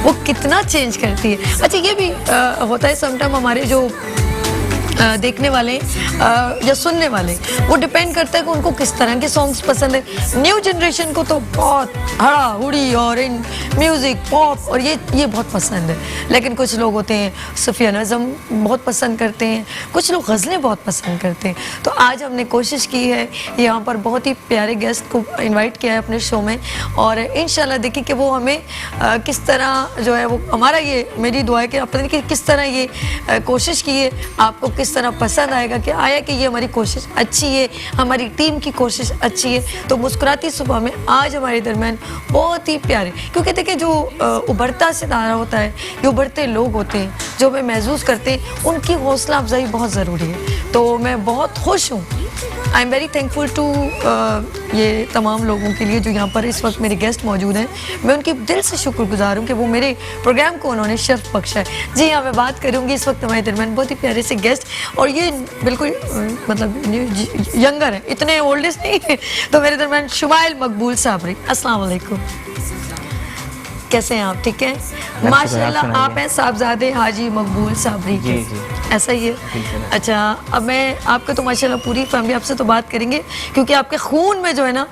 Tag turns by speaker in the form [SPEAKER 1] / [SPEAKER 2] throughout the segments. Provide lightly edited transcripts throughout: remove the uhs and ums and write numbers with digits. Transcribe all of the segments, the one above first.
[SPEAKER 1] वो कितना चेंज करती है। अच्छा ये भी होता है समटाइम हमारे जो देखने वाले या सुनने वाले, वो डिपेंड करता है कि उनको किस तरह के सॉन्ग्स पसंद है। न्यू जनरेशन को तो बहुत हड़ा हुड़ी और इन म्यूज़िक पॉप और ये बहुत पसंद है, लेकिन कुछ लोग होते हैं सूफिया नज़म बहुत पसंद करते हैं, कुछ लोग गज़लें बहुत पसंद करते हैं। तो आज हमने कोशिश की है यहाँ पर बहुत ही प्यारे गेस्ट को इन्वाइट किया है अपने शो में, और इंशाल्लाह देखिए कि वो हमें किस तरह जो है वो हमारा ये मेरी दुआ है कि अपने कि किस तरह ये कोशिश की है आपको किस तरह पसंद आएगा, कि आया कि ये हमारी कोशिश अच्छी है, हमारी टीम की कोशिश अच्छी है। तो मुस्कुराती सुबह में आज हमारे दरमियान बहुत ही प्यारे, क्योंकि देखिए जो उभरता सितारा होता है, ये उभरते लोग होते हैं जो हमें महसूस करते हैं, उनकी हौसला अफजाई बहुत ज़रूरी है। तो मैं बहुत खुश हूँ, I am very thankful to ये तमाम लोगों के लिए जो यहाँ पर इस वक्त मेरे गेस्ट मौजूद हैं। मैं उनकी दिल से शुक्रगुजार हूँ कि वो मेरे प्रोग्राम को उन्होंने शर्फ बख्शा है। जी हाँ, मैं बात करूँगी इस वक्त हमारे दरमियान बहुत ही प्यारे से गेस्ट, और ये बिल्कुल मतलब यंगर है, इतने ओल्डेस्ट नहीं है। तो मेरे दरमियान शुमाइल मकबूल साबरी, अस्सलाम वालेकुम, कैसे हैं आप? ठीक है माशाल्लाह। आप हैं साहबजादे हाजी मकबूल साबरी के? ऐसा ही है। अच्छा, अब मैं आपके तो माशाल्लाह पूरी फैमिली आपसे तो बात करेंगे, क्योंकि आपके खून में जो है ना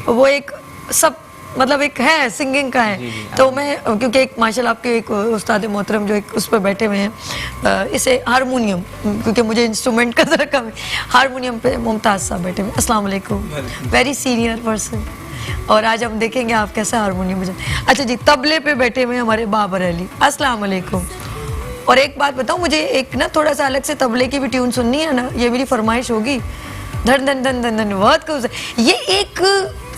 [SPEAKER 1] वो एक सब मतलब एक है सिंगिंग का है। तो मैं क्योंकि एक माशाल्लाह आपके एक उस्ताद मोहतरम जो एक उस पर बैठे हुए हैं, इसे हारमोनियम, क्योंकि मुझे इंस्ट्रूमेंट का ज़रा कम है, हारमोनियम पे मुमताज़ साहब बैठे हुए। अस्सलाम वालेकुम, वेरी सीनियर पर्सन, और आज हम देखेंगे आप कैसा हारमोनियम बजाते। अच्छा जी, तबले पे बैठे हुए हमारे बाबर अली, अस्सलाम वालेकुम। और एक बात बताऊं, मुझे एक ना थोड़ा सा अलग से तबले की भी ट्यून सुननी है ना, ये मेरी फरमाइश होगी। धन धन धन धन धन बहुत, ये एक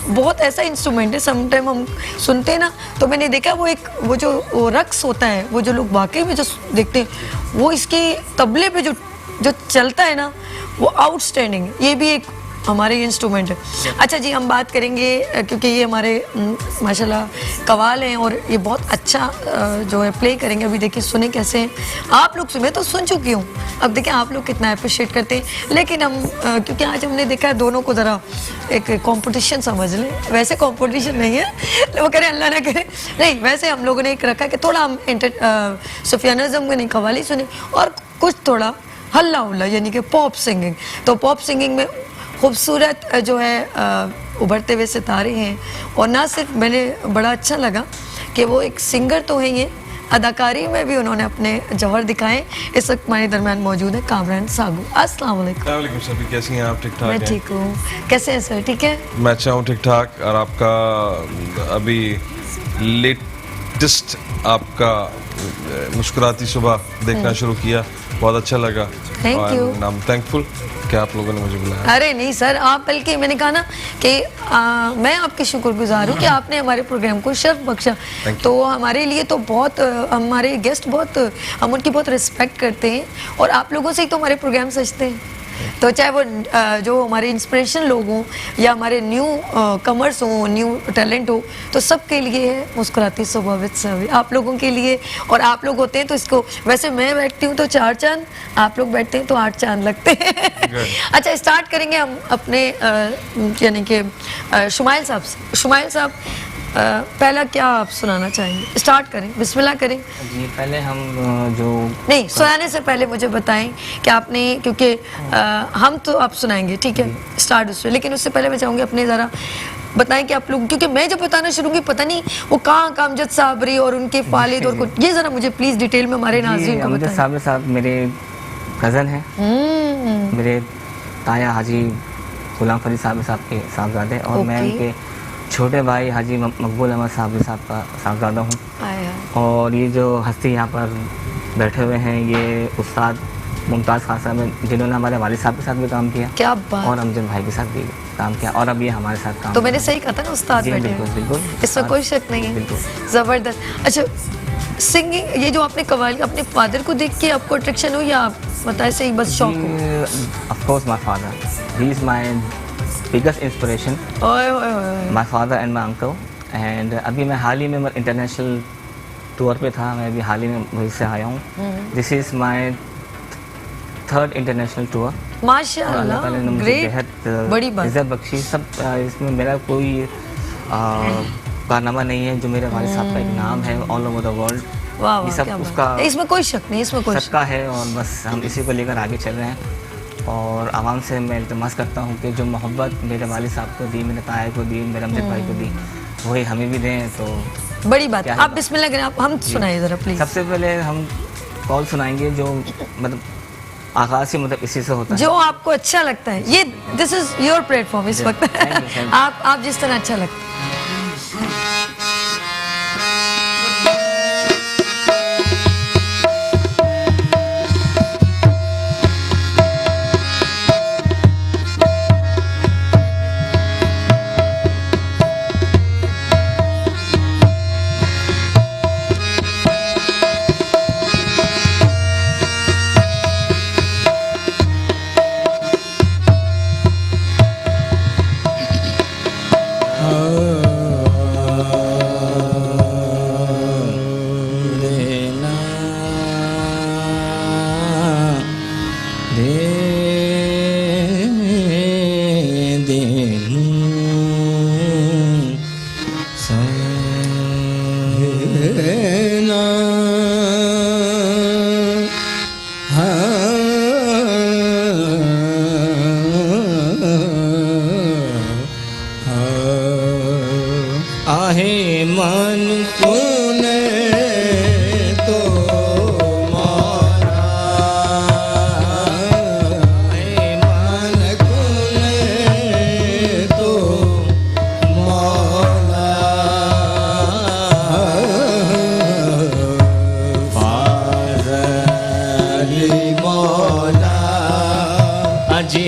[SPEAKER 1] बहुत ऐसा इंस्ट्रूमेंट है, समटाइम हम सुनते हैं ना, तो मैंने देखा वो जो रक्स होता है, वो जो लोग वाकई में जो देखते हैं, वो इसके तबले पे जो चलता है ना, वो आउटस्टैंडिंग है। ये भी एक हमारे इंस्ट्रूमेंट है। अच्छा जी, हम बात करेंगे क्योंकि ये हमारे माशाल्लाह कवाल हैं, और ये बहुत अच्छा जो है प्ले करेंगे। अभी देखिए सुने कैसे हैं आप लोग, मैं तो सुन चुकी हूँ, अब देखिए आप लोग कितना अप्रिशिएट करते हैं। लेकिन हम क्योंकि आज हमने देखा है दोनों को ज़रा एक कंपटीशन समझ लें, वैसे कंपटीशन नहीं है, वो करें अल्लाह ना करे, नहीं वैसे हम लोगों ने एक रखा कि थोड़ा हम सूफिया नज़म के नहीं कवाली सुने, और कुछ थोड़ा हल्ला उल्ला यानी कि पॉप सिंगिंग। तो पॉप सिंगिंग में खूबसूरत जो है उभरते हुए सितारे हैं, और ना सिर्फ मैंने बड़ा अच्छा लगा कि वो एक सिंगर तो है, ये अदाकारी में भी उन्होंने अपने जौहर दिखाए। इस वक्त हमारे दरमियान मौजूद है कामरान सागू। अस्सलाम वालेकुम।
[SPEAKER 2] वालेकुम सर, कैसी हैं आप? ठीक ठाक?
[SPEAKER 1] मैं ठीक हूँ, कैसे हैं सर? ठीक है,
[SPEAKER 2] मैं अच्छा हूँ, ठीक ठाक। और आपका अभी लेटेस्ट आपका मुस्कुराती सुबह देखना शुरू किया, बहुत अच्छा लगा।
[SPEAKER 1] Thank you,
[SPEAKER 2] I am thankful कि आप लोगों ने मुझे बुलाया।
[SPEAKER 1] अरे नहीं सर, आप बल्कि मैंने कहा ना कि मैं आपकी शुक्रगुजार हूँ कि आपने हमारे प्रोग्राम को शर्फ बख्शा। तो हमारे लिए तो बहुत हमारे गेस्ट बहुत, हम उनकी बहुत रिस्पेक्ट करते हैं, और आप लोगों से ही तो हमारे प्रोग्राम सजते हैं। तो चाहे वो जो हमारे इंस्पिरेशन लोग हों या हमारे न्यू कमर्स हों, न्यू टैलेंट हो, तो सबके लिए है मुस्कुराती सुबह विद सभी, आप लोगों के लिए। और आप लोग होते हैं तो इसको, वैसे मैं बैठती हूँ तो 4 चांद, आप लोग बैठते हैं तो 8 चांद लगते हैं। अच्छा, स्टार्ट करेंगे हम अपने यानी कि शुमाइल साहब से। शुमाइल साहब, पहला क्या आप सुनाना चाहेंगे? स्टार्ट करें, बिस्मिल्लाह करें
[SPEAKER 3] जी। पहले हम जो
[SPEAKER 1] नहीं सुनाने से पहले मुझे बताएं कि आपने, क्योंकि हम तो आप सुनाएंगे, ठीक है, स्टार्ट उससे, लेकिन उससे पहले मैं चाहूँगी अपने ज़रा बताएं कि आप लोग, क्योंकि मैं जब बताना शुरू की पता नहीं वो कहाँ कामजद साबरी और उनके वालिद और कुछ, ये ज़रा मुझे प्लीज़ डिटेल में हमारे नाज़रीन को बताएं।
[SPEAKER 3] कामजद साबरी साहब मेरे कज़न हैं, मेरे ताया हाजी गुलाम फरीद साहब के साहबजादे, और मैं उनके छोटे भाई हाजी मकबूल अहमद साहब का साहबजादा हूँ। और ये जो हस्ती यहाँ पर बैठे हुए हैं, ये उस्ताद मुमताज़ खान साहब हैं, जिन्होंने हमारे वालिद साहब के साथ भी काम किया,
[SPEAKER 1] क्या बात, और
[SPEAKER 3] अमजद भाई के साथ भी काम किया, और अब ये हमारे साथ काम।
[SPEAKER 1] तो मैंने सही कहा था ना उस्ताद बैठे हैं,
[SPEAKER 3] बिल्कुल बिल्कुल,
[SPEAKER 1] इसमें कोई शक नहीं है, ज़बरदस्त। अच्छा, सिंगिंग, ये जो आपने कवाली अपने फादर को देख के आपको अट्रैक्शन हो, या आप बताए सही बस शौक हो?
[SPEAKER 3] Of course my father, he is my biggest inspiration, my father and my uncle. And अभी मैं हाल ही में इंटरनेशनल टूर पे था, मैं अभी हाल ही में वहीं से आया हूँ। This is my 3rd international tour.
[SPEAKER 1] माशाल्लाह, ग्रेट, बड़ी बात।
[SPEAKER 3] इज़्ज़त बख्शी सब, इसमें मेरा कोई कारनामा नहीं है, जो मेरे वालिद साहब का एक नाम है ऑल ओवर द वर्ल्ड,
[SPEAKER 1] वाह
[SPEAKER 3] ये
[SPEAKER 1] वाह,
[SPEAKER 3] सब
[SPEAKER 1] क्या बात
[SPEAKER 3] उसका
[SPEAKER 1] है। इसमें कोई शक नहीं, इसमें कोई शक
[SPEAKER 3] सबका है, और बस हम इसी को लेकर आगे चल रहे हैं। और आवाम से मैं इल्तिमास करता हूँ कि जो मोहब्बत मेरे वालिद साहब को दी, मेरे ताया को दी, मेरे अमजद भाई को दी, वही हमें भी दें। तो
[SPEAKER 1] बड़ी बात।
[SPEAKER 3] क्या ही
[SPEAKER 1] आप
[SPEAKER 3] बात।
[SPEAKER 1] बिस्मिल्लाह करें, आप हम सुनाइए जरा प्लीज।
[SPEAKER 3] सबसे पहले हम कॉल सुनाएंगे जो मतलब आगाज़ ही मतलब इसी से होता है।
[SPEAKER 1] जो आपको अच्छा लगता है, ये दिस इज योर प्लेटफॉर्म इस वक्त।
[SPEAKER 3] thank you.
[SPEAKER 1] आप जिस तरह अच्छा लगता है।
[SPEAKER 4] आहे मन कुने तो मारा, आहे मन कुने तो मौला, फाज़ली मौला अजी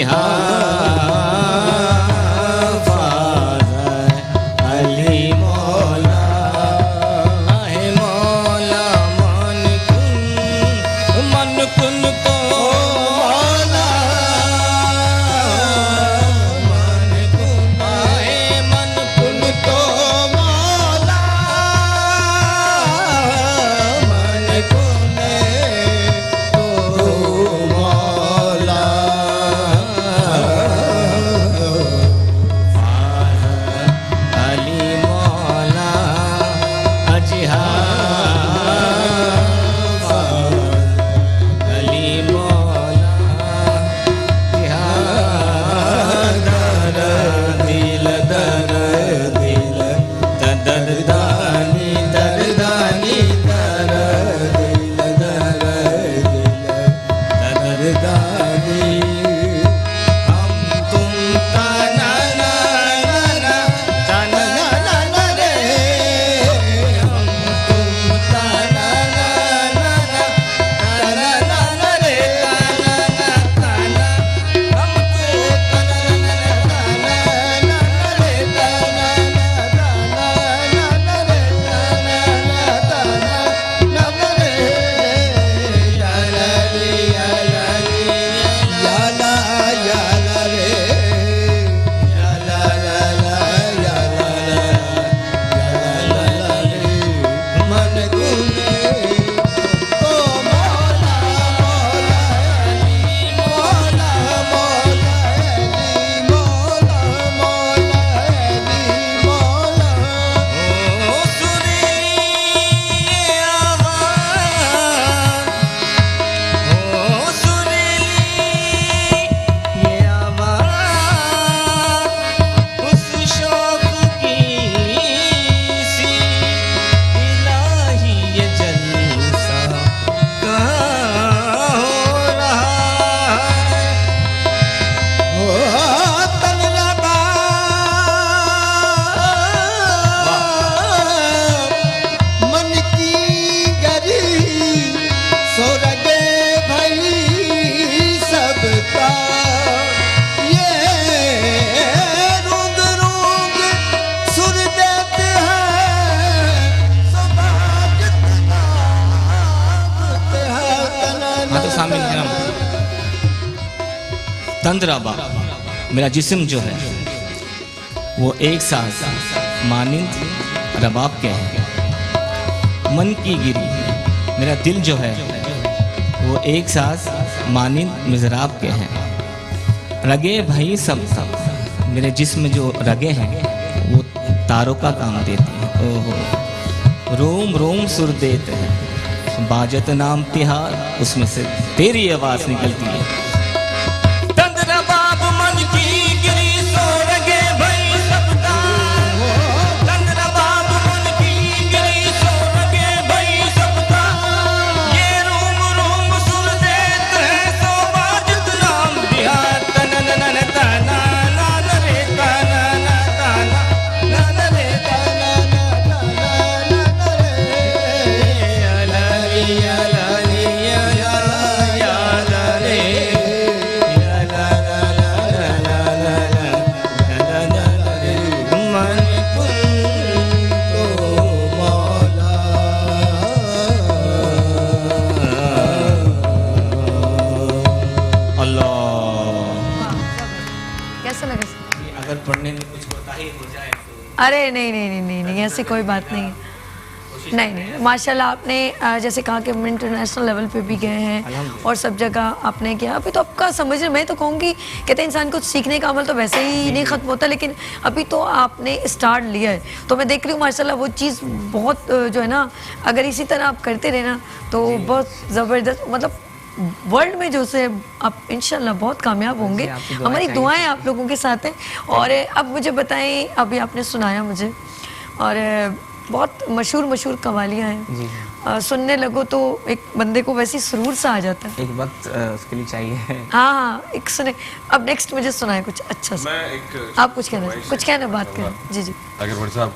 [SPEAKER 4] तंद्राबा मेरा जिस्म जो है वो एक साथ मानिंद रबाब के हैं। मन की गिरी मेरा दिल जो है वो एक साथ मानिंद मिज़राब के हैं। रगे भाई सब मेरे जिस्म जो रगे हैं वो तारों का काम देती हैं। ओहो रोम रोम सुर देते हैं, बाजत नाम तिहार, उसमें से तेरी आवाज निकलती है। तंद्रा बाब मन की गिरी सो रगे भई सबका, तंद्रा बाब मन की गिरी सो रगे भई सबका, ये रोम रोम सुर देते हैं सो बाजत नाम तिहार। तन नन तना नान रे तना ना ताना नन रे तना ना ताना
[SPEAKER 1] कैसा लगा?
[SPEAKER 4] अगर पढ़ने में कुछ होता ही हो जाए तो
[SPEAKER 1] अरे नहीं नहीं नहीं नहीं नहीं, ऐसी कोई बात नहीं है। नहीं नहीं, माशाल्लाह आपने जैसे कहा कि हम इंटरनेशनल लेवल पे भी गए हैं और सब जगह आपने किया। अभी तो आपका समझ, मैं तो कहूँगी कहते हैं इंसान को सीखने का अमल तो वैसे ही नहीं ख़त्म होता, लेकिन अभी तो आपने स्टार्ट लिया है। तो मैं देख रही हूँ माशाल्लाह वो चीज़ बहुत जो है ना, अगर इसी तरह आप करते रहे ना तो बहुत ज़बरदस्त, मतलब वर्ल्ड में जो से आप इंशाल्लाह बहुत कामयाब होंगे। हमारी दुआएं आप लोगों के साथ हैं। और अब मुझे बताएं, अभी आपने सुनाया मुझे और बहुत मशहूर कवालियाँ हैं, सुनने लगो तो एक बंदे को वैसे सुरूर सा आ जाता है।
[SPEAKER 3] एक वक्त उसके लिए चाहिए।
[SPEAKER 1] हाँ, एक सुने। अब नेक्स्ट मुझे सुनाए कुछ अच्छा सा।
[SPEAKER 2] मैं एक
[SPEAKER 1] आप कुछ कहना बात करें। जी जी।
[SPEAKER 2] अगर भाई साहब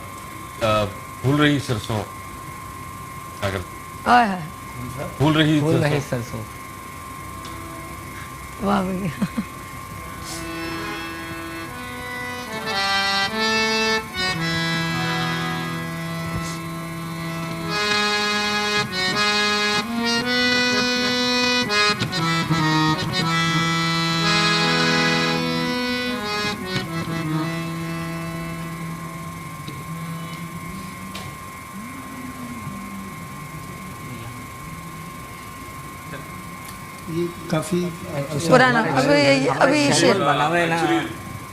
[SPEAKER 2] भूल रही सरसों, अगर
[SPEAKER 1] हाय हाय,
[SPEAKER 2] भूल रही
[SPEAKER 3] सरसों,
[SPEAKER 1] वाह भैया।
[SPEAKER 5] ये काफी
[SPEAKER 1] पुराना अभी शेर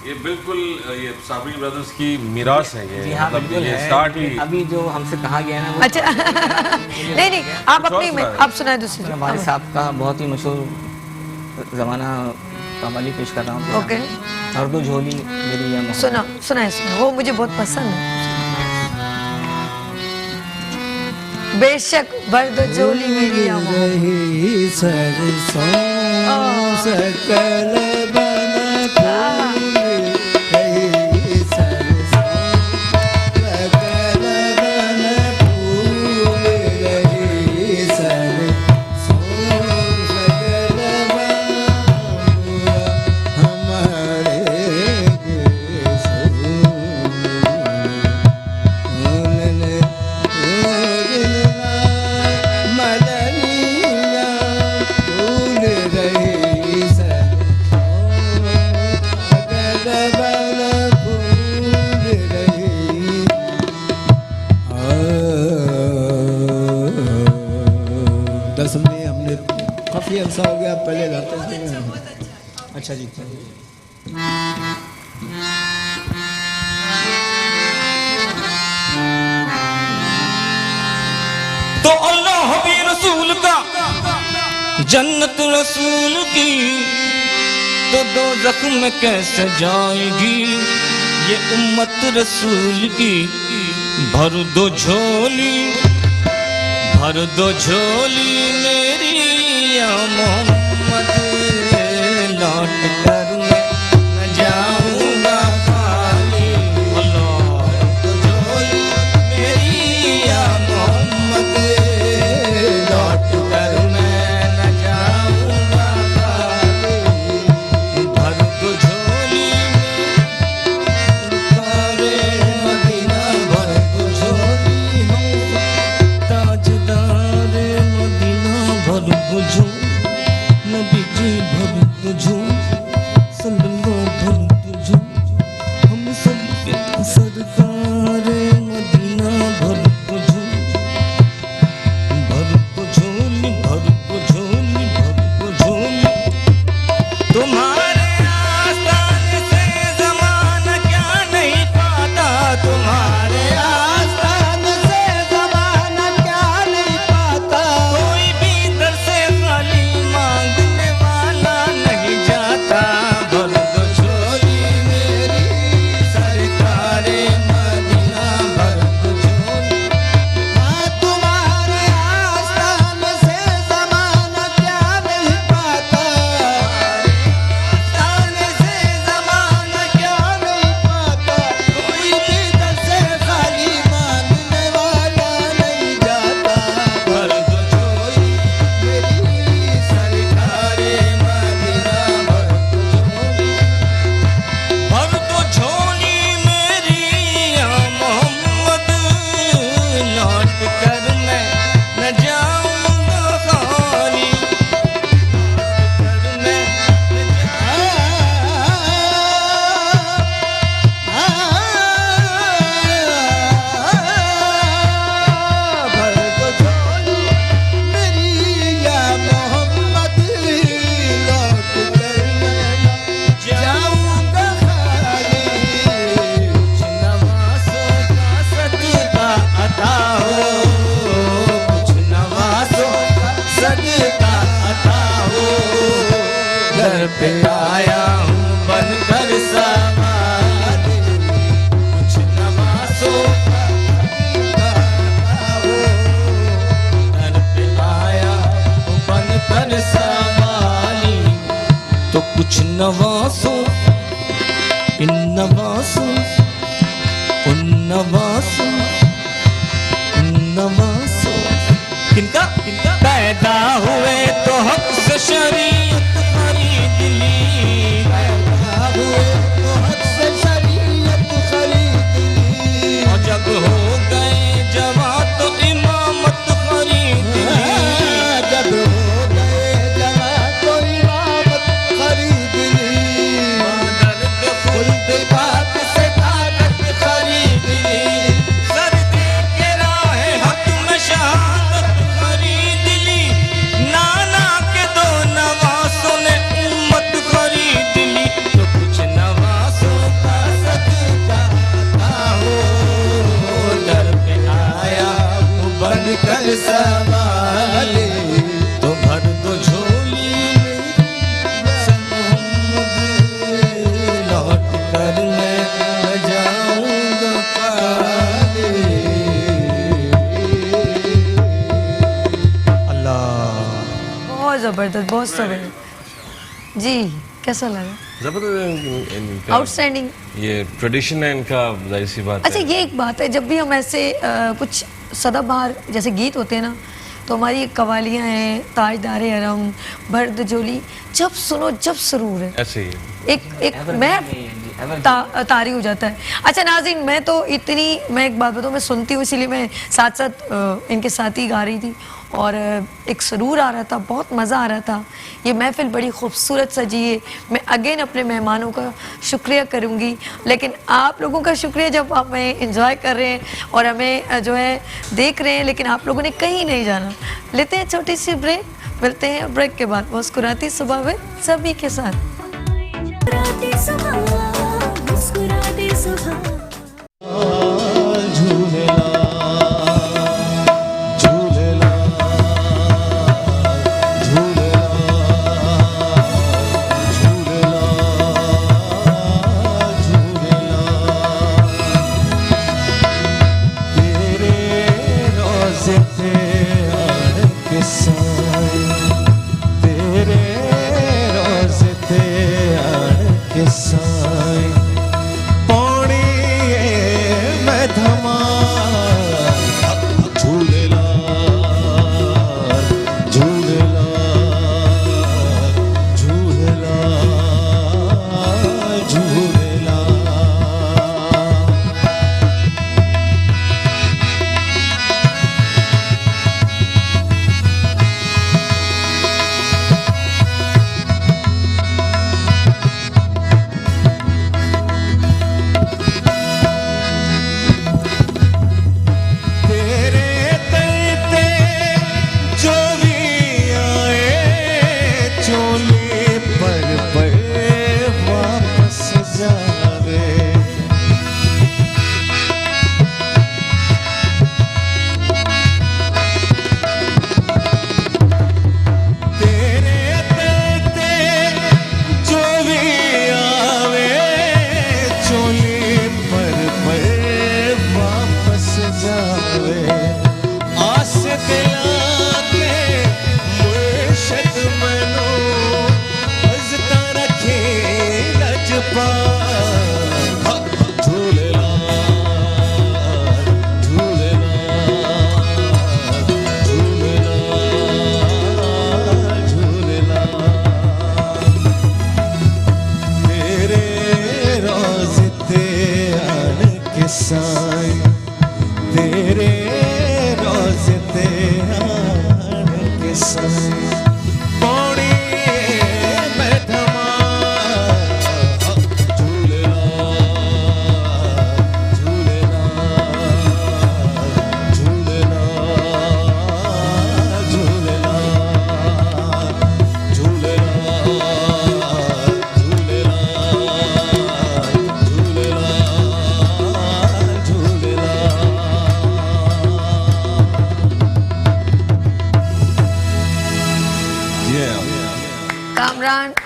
[SPEAKER 2] ये बिल्कुल ये साबरी ब्रदर्स की मिरास है ये।
[SPEAKER 3] जी हाँ,
[SPEAKER 2] मतलब
[SPEAKER 3] बिल्कुल
[SPEAKER 2] ये
[SPEAKER 3] है।
[SPEAKER 2] स्टार्ट ही
[SPEAKER 3] अभी जो हमसे कहा गया है ना, वो
[SPEAKER 1] अच्छा नहीं आप अपनी में आप सुनाए दूसरी।
[SPEAKER 3] हमारे साहब का बहुत ही मशहूर ज़माना कवाली पेश कर रहा हूँ।
[SPEAKER 1] ओके,
[SPEAKER 3] हर दो झोली मेरी या मोहब्बत।
[SPEAKER 1] सुनाए वो मुझे बहुत पसंद है। बेशक भर दो झोली मेरी या मोहब्बत।
[SPEAKER 5] रही सरसों सकल बन फूल, रही सरसों सकल बन फूल, रही सरसों सकल बन फूल, हमारे दस में हमने काफी अरसा हो गया, पहले गाते थे।
[SPEAKER 3] अच्छा जी,
[SPEAKER 4] तो अल्लाह भी रसूल का, जन्नत रसूल की, तो दो जख्म कैसे जाएगी ये उम्मत रसूल की। भर दो झोली, भर दो झोली मेरी या मोहम्मद, लौट कर न जाऊंगा खाली। अल्लाह दो झोली मेरी या मोहम्मद, लौट कर मैं न जाऊंगा खाली। भर दो झोली तारे मदीना, भर दो झोली ताजदार मदीना, भर दो झोली नबी जी, भर दो झोली सल्लल्लाहु भर दो झोली हम सब के सरकार मदीना। भर दो झोली, भर दो झोली, भर दो झोली, भर दो झोली। तुम्हारे आस्ताने से ज़माना क्या नहीं पाता, तुम्हारे आस्ताने दर पे आया हूँ बनकर सवार, कुछ नवासों दर पे आया हूँ बनकर सवारी, तो कुछ नवासों इन नवासों उन नवासों उन नवासों किनका किनका पैदा हुए तो हक से शरीयत खरीद ली,
[SPEAKER 5] पैदा हुए तो हक से शरीयत खरीद ली,
[SPEAKER 4] और जब हो गए जवान तो इमामत खरीद ली,
[SPEAKER 5] जब हो गए जवान तो इमामत खरीद ली,
[SPEAKER 4] दर्द खुद बात से ताकत खरीद ली, सर दे के राह हक में शहादत खरीद ली, नाना के दो नवासों ने उम्मत खरीद ली, तो कुछ नवासों का सदका हो दर पे आया हूँ बनकर सवारी, तो भर दो झोली लौट कर मैं जाऊंगा पाले। अल्लाह
[SPEAKER 1] बहुत जबरदस्त, बहुत जबरदस्त जी। कैसा लगा?
[SPEAKER 2] जबरदस्त
[SPEAKER 1] आउटस्टैंडिंग।
[SPEAKER 2] ये ट्रेडिशन है इनका, जाहिर सी बात
[SPEAKER 1] अच्छा
[SPEAKER 2] है।
[SPEAKER 1] ये एक बात है, जब भी हम ऐसे कुछ सदाबहार जैसे गीत होते हैं ना, तो हमारी ये कवालियाँ हैं, ताजदारे हरम, भर्द जोली, जब सुनो जब सुरूर है,
[SPEAKER 2] ऐसे ही
[SPEAKER 1] एक मैं तारी हो जाता है। अच्छा नाज़रीन, मैं तो इतनी, मैं एक बात बताऊँ, मैं सुनती हूँ इसीलिए मैं साथ साथ इनके साथ ही गा रही थी, और एक सुरूर आ रहा था, बहुत मज़ा आ रहा था। ये महफिल बड़ी खूबसूरत सजी है। मैं अगेन अपने मेहमानों का शुक्रिया करूँगी, लेकिन आप लोगों का शुक्रिया जब आप हमें इंजॉय कर रहे हैं और हमें जो है देख रहे हैं, लेकिन आप लोगों ने कहीं नहीं जाना। लेते हैं छोटी सी ब्रेक, मिलते हैं ब्रेक के बाद मुस्कुराती सुबह में सभी के साथ।
[SPEAKER 6] मुस्कुराते सुबह, मुस्कुराते सुबह।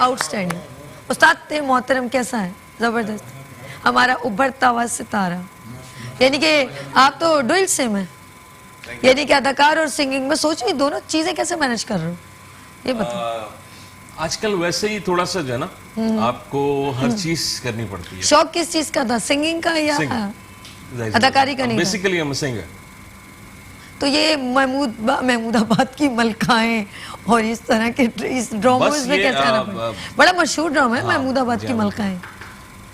[SPEAKER 1] आउटस्टैंडिंग। उस्ताद मोहतरम कैसा है? जबरदस्त, हमारा उभरता हुआ सितारा। यानी कि आप तो डुअल सेम है, यानी कि अदाकार और सिंगिंग में सोच रही दोनों चीजें कैसे मैनेज कर रहे हो, ये बताओ।
[SPEAKER 2] आजकल वैसे ही थोड़ा सा जो है ना, आपको हर चीज करनी पड़ती है।
[SPEAKER 1] शौक किस चीज का था, सिंगिंग का या अदाकारी का? नहीं था।
[SPEAKER 2] बेसिकली हम सिंगर।
[SPEAKER 1] तो ये महमूदाबाद की मलकाएं और इस तरह के इस ड्रामोज
[SPEAKER 2] बस
[SPEAKER 1] में
[SPEAKER 2] ये,
[SPEAKER 1] कैसे आना पड़ा? बड़ा मशहूर ड्रामा है महमूदाबाद की
[SPEAKER 2] जी,
[SPEAKER 1] मलकाएं।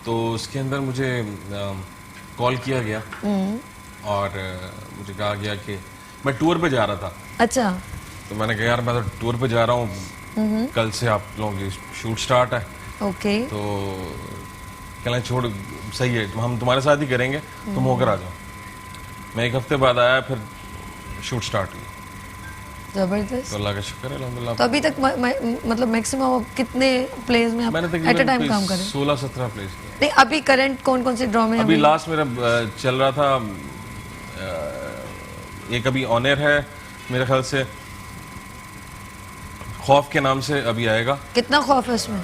[SPEAKER 2] तो उसके अंदर मुझे कॉल किया गया और मुझे कहा गया कि मैं टूर पे जा रहा था।
[SPEAKER 1] अच्छा।
[SPEAKER 2] तो मैंने कहा यार मैं तो टूर पे जा रहा हूँ, कल से आप लोगों की शूट स्टार्ट है।
[SPEAKER 1] ओके।
[SPEAKER 2] तो कहना छोड़, सही है, हम तुम्हारे साथ ही करेंगे, तुम होकर आ जाओ। मैं एक हफ्ते बाद आया, फिर शूट स्टार्ट हुई।
[SPEAKER 1] जबरदस्त।
[SPEAKER 2] तो अल्लाह का शुक्र है, अल्हम्दुलिल्लाह।
[SPEAKER 1] तो अभी तक मतलब मैक्सिमम आप कितने प्लेस में आप
[SPEAKER 2] मैंने
[SPEAKER 1] एट अ टाइम काम करें?
[SPEAKER 2] 16-17 प्लेस किया।
[SPEAKER 1] नहीं, अभी करंट कौन कौन से ड्रामे?
[SPEAKER 2] अभी लास्ट मेरा चल रहा था, एक अभी ऑन एयर है मेरे ख्याल से, खौफ के नाम से अभी आएगा।
[SPEAKER 1] कितना खौफ है उसमें?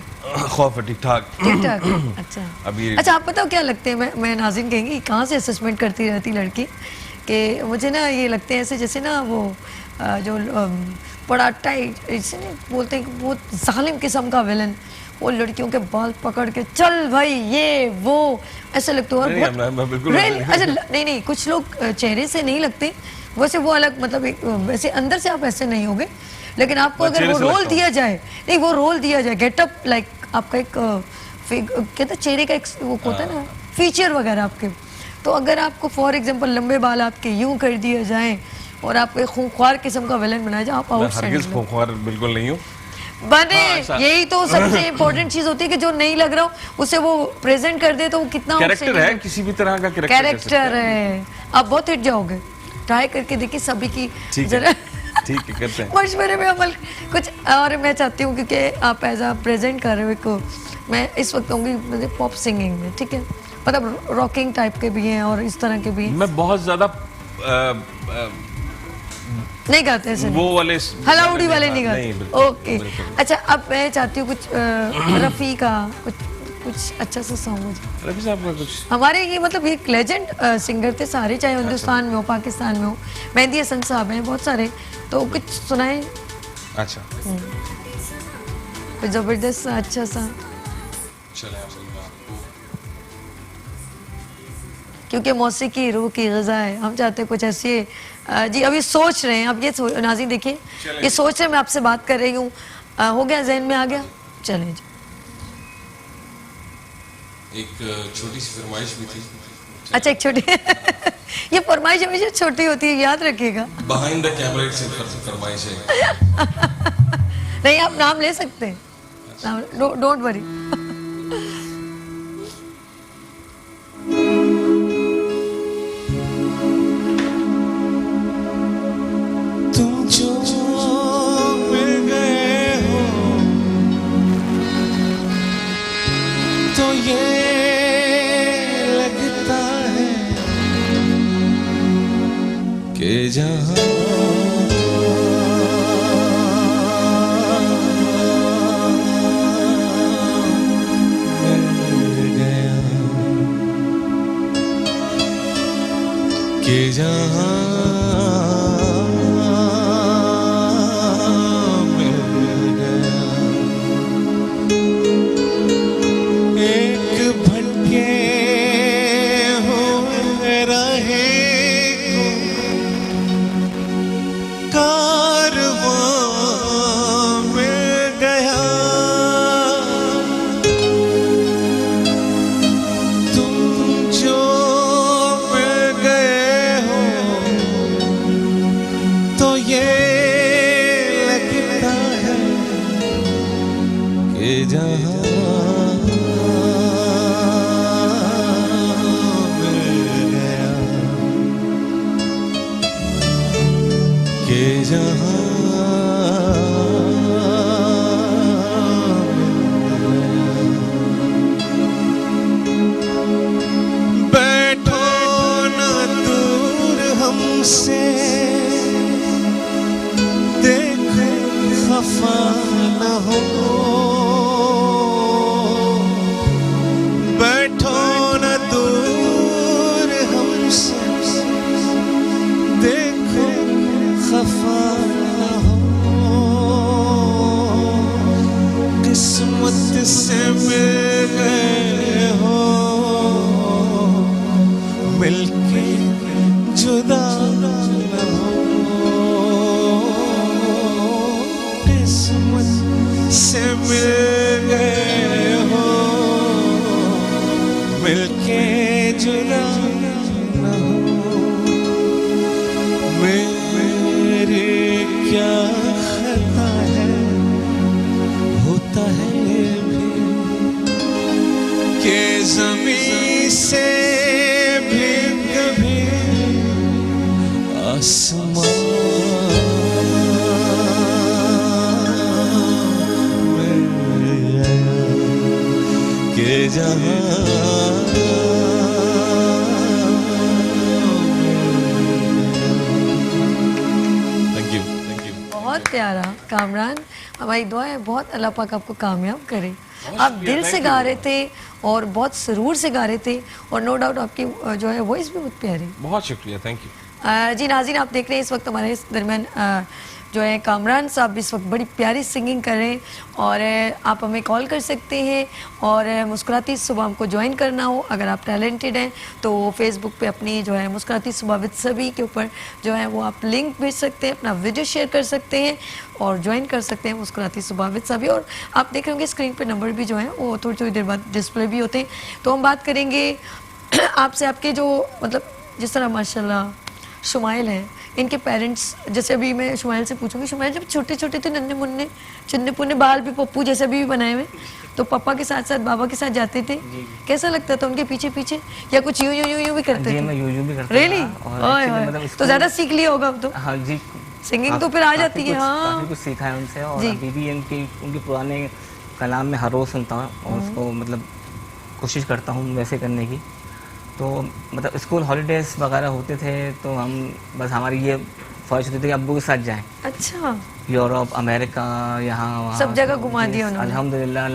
[SPEAKER 2] खौफ है, ठीक ठाक।
[SPEAKER 1] ठीक ठाक। अच्छा।
[SPEAKER 2] अभी
[SPEAKER 1] अच्छा, आप बताओ क्या लगते हैं, मैं नाज़रीन कहेंगी कहाँ से असेसमेंट करती रहती लड़की, कि मुझे ना ये लगते हैं ऐसे जैसे ना वो जो बड़ा टाइट, इसे नहीं बोलते हैं, बहुत जालिम किस्म का विलन, वो लड़कियों के बाल पकड़ के चल भाई ये वो, ऐसे लगते हो।
[SPEAKER 2] नहीं, मैं बिल्कुल
[SPEAKER 1] अच्छा, नहीं, कुछ लोग चेहरे से नहीं लगते वैसे, वो अलग मतलब वैसे अंदर से आप ऐसे नहीं होगे, लेकिन आपको अगर वो रोल दिया जाए, नहीं वो रोल दिया जाए, गेटअप लाइक आपका एक कहते हैं चेहरे का एक वो होता है ना फीचर वगैरह आपके, तो अगर आपको फॉर एग्जांपल लंबे बाल आपके यूं कर दिए जाएं और आपको एक खूंखार किस्म का विलन बनाया जाए, आप
[SPEAKER 2] हरगिज़ खूंखार बिल्कुल नहीं हूँ
[SPEAKER 1] बने।
[SPEAKER 2] हाँ,
[SPEAKER 1] यही तो सबसे इम्पोर्टेंट चीज होती है कि जो नहीं लग रहा हो उसे वो प्रेजेंट कर दे, तो वो कितना
[SPEAKER 2] कैरेक्टर है, किसी भी तरह का
[SPEAKER 1] कैरेक्टर है, आप बहुत हिट जाओगे। ट्राई करके देखिए सभी की जरा
[SPEAKER 2] ठीक है, करते हैं
[SPEAKER 1] मशवरे में अमल कुछ। और मैं चाहती हूँ क्योंकि आप एज आ प्रेजेंट कर रहे हो, मैं इस वक्त होंगी पॉप सिंगिंग में, ठीक है, मतलब रॉकिंग टाइप के भी हैं और इस तरह के भी हैं।
[SPEAKER 2] मैं बहुत ज्यादा
[SPEAKER 1] नहीं गाते ऐसे,
[SPEAKER 2] वो वाले
[SPEAKER 1] हलाउडी वाले नहीं गाते।
[SPEAKER 2] बिल्कुल,
[SPEAKER 1] ओके,
[SPEAKER 2] बिल्कुल।
[SPEAKER 1] अच्छा, अब मैं चाहती हूँ कुछ रफ़ी का कुछ अच्छा सा सॉन्ग हो जाए।
[SPEAKER 2] रफी साहब का कुछ
[SPEAKER 1] हमारे ये मतलब एक लेजेंड सिंगर थे सारे, चाहे हिंदुस्तान में हो पाकिस्तान में हो, मेहंदी हसन साहब हैं बहुत सारे, तो कुछ सुनाए।
[SPEAKER 2] अच्छा,
[SPEAKER 1] कुछ जबरदस्त सा अच्छा सा,
[SPEAKER 2] चले
[SPEAKER 1] क्योंकि मौसीकी रूह की ग़िज़ा है, हम चाहते हैं कुछ ऐसी जी। अभी सोच रहे हैं, अब ये नाज़रीन देखिए, ये सोच रहे हैं, मैं आपसे बात कर रही हूँ, हो गया, ज़हन में आ गया, चलें जी।
[SPEAKER 2] एक छोटी सी फरमाइश भी थी।
[SPEAKER 1] अच्छा, एक छोटी ये फरमाइश हमेशा छोटी होती है, याद रखिएगा।
[SPEAKER 2] बिहाइंड द कैमरा एक फरमाइश है।
[SPEAKER 1] नहीं, आप नाम ले सकते हैं, डोंट वरी।
[SPEAKER 5] तुम जो मिल गए हो तो ये लगता है कि जहाँ मिल गया, कि जहाँ मिल गए हो, मिलके जुदा न हो, किस्मत से मिल गए हो, मिलके जुदा न हो। मेरी क्या खता है, होता है भी कि ज़मीं से भी कभी आसमान मिल गया कि जहाँ
[SPEAKER 1] बहुत प्यारा कामरान, हमारी दुआ है बहुत अल्लाह पाक आपको कामयाब करे। आप दिल से गा रहे थे और बहुत सुरूर से गा रहे थे और नो डाउट आपकी जो है वॉइस भी बहुत प्यारी।
[SPEAKER 2] बहुत शुक्रिया, थैंक यू।
[SPEAKER 1] जी नाज़रीन, आप देख रहे हैं इस वक्त हमारे इस दरमियान जो है कामरान साहब इस वक्त बड़ी प्यारी सिंगिंग कर रहे हैं और आप हमें कॉल कर सकते हैं और मुस्कुराती सुबह हमको ज्वाइन करना हो, अगर आप टैलेंटेड हैं तो फेसबुक पे अपनी जो है मुस्कुराती सुबह विद सभी के ऊपर जो है वो आप लिंक भेज सकते हैं, अपना वीडियो शेयर कर सकते हैं और ज्वाइन कर सकते हैं मुस्कुराती सुबह विद सभी। और आप देख रहे होंगे स्क्रीन पे नंबर भी जो है वो थोड़ी थोड़ी देर बाद डिस्प्ले भी होते हैं। तो हम बात करेंगे आपसे, आपके जो मतलब जिस तरह माशाल्लाह शुमाइल हैं, इनके पेरेंट्स, जैसे अभी मैं शुमाइल से पूछूंगी, शुमाइल जब छोटे छोटे थे, नन्हे मुन्ने चुन्ने पुन्ने बाल भी पप्पू जैसे भी बनाए हुए, तो पापा के साथ साथ बाबा के साथ जाते थे, कैसा लगता था उनके पीछे पीछे, या कुछ यूं यूं यूं यूं भी करते
[SPEAKER 3] जी
[SPEAKER 1] थे?
[SPEAKER 3] मैं यूं भी करता
[SPEAKER 1] रियली?
[SPEAKER 3] था और actually मतलब
[SPEAKER 1] तो ज्यादा सीख लिया होगा अब तो,
[SPEAKER 3] हाँ जी,
[SPEAKER 1] सिंगिंग तो फिर आ जाती है। हाँ,
[SPEAKER 3] काफी कुछ सीखा है उनसे और
[SPEAKER 1] जी।
[SPEAKER 3] अभी भी उनके पुराने कलाम में हर रोज सुनता हूँ और उसको मतलब कोशिश करता हूँ वैसे करने की। तो मतलब स्कूल हॉलीडेज वगैरह होते थे तो हम बस हमारी ये ख्वाहिश होती थी कि अब्बू के साथ जाएं,
[SPEAKER 1] अच्छा,
[SPEAKER 3] यूरोप, अमेरिका, यहाँ वहाँ
[SPEAKER 1] सब जगह घुमा दिया उन्होंने।
[SPEAKER 3] अल्हम्दुलिल्लाह,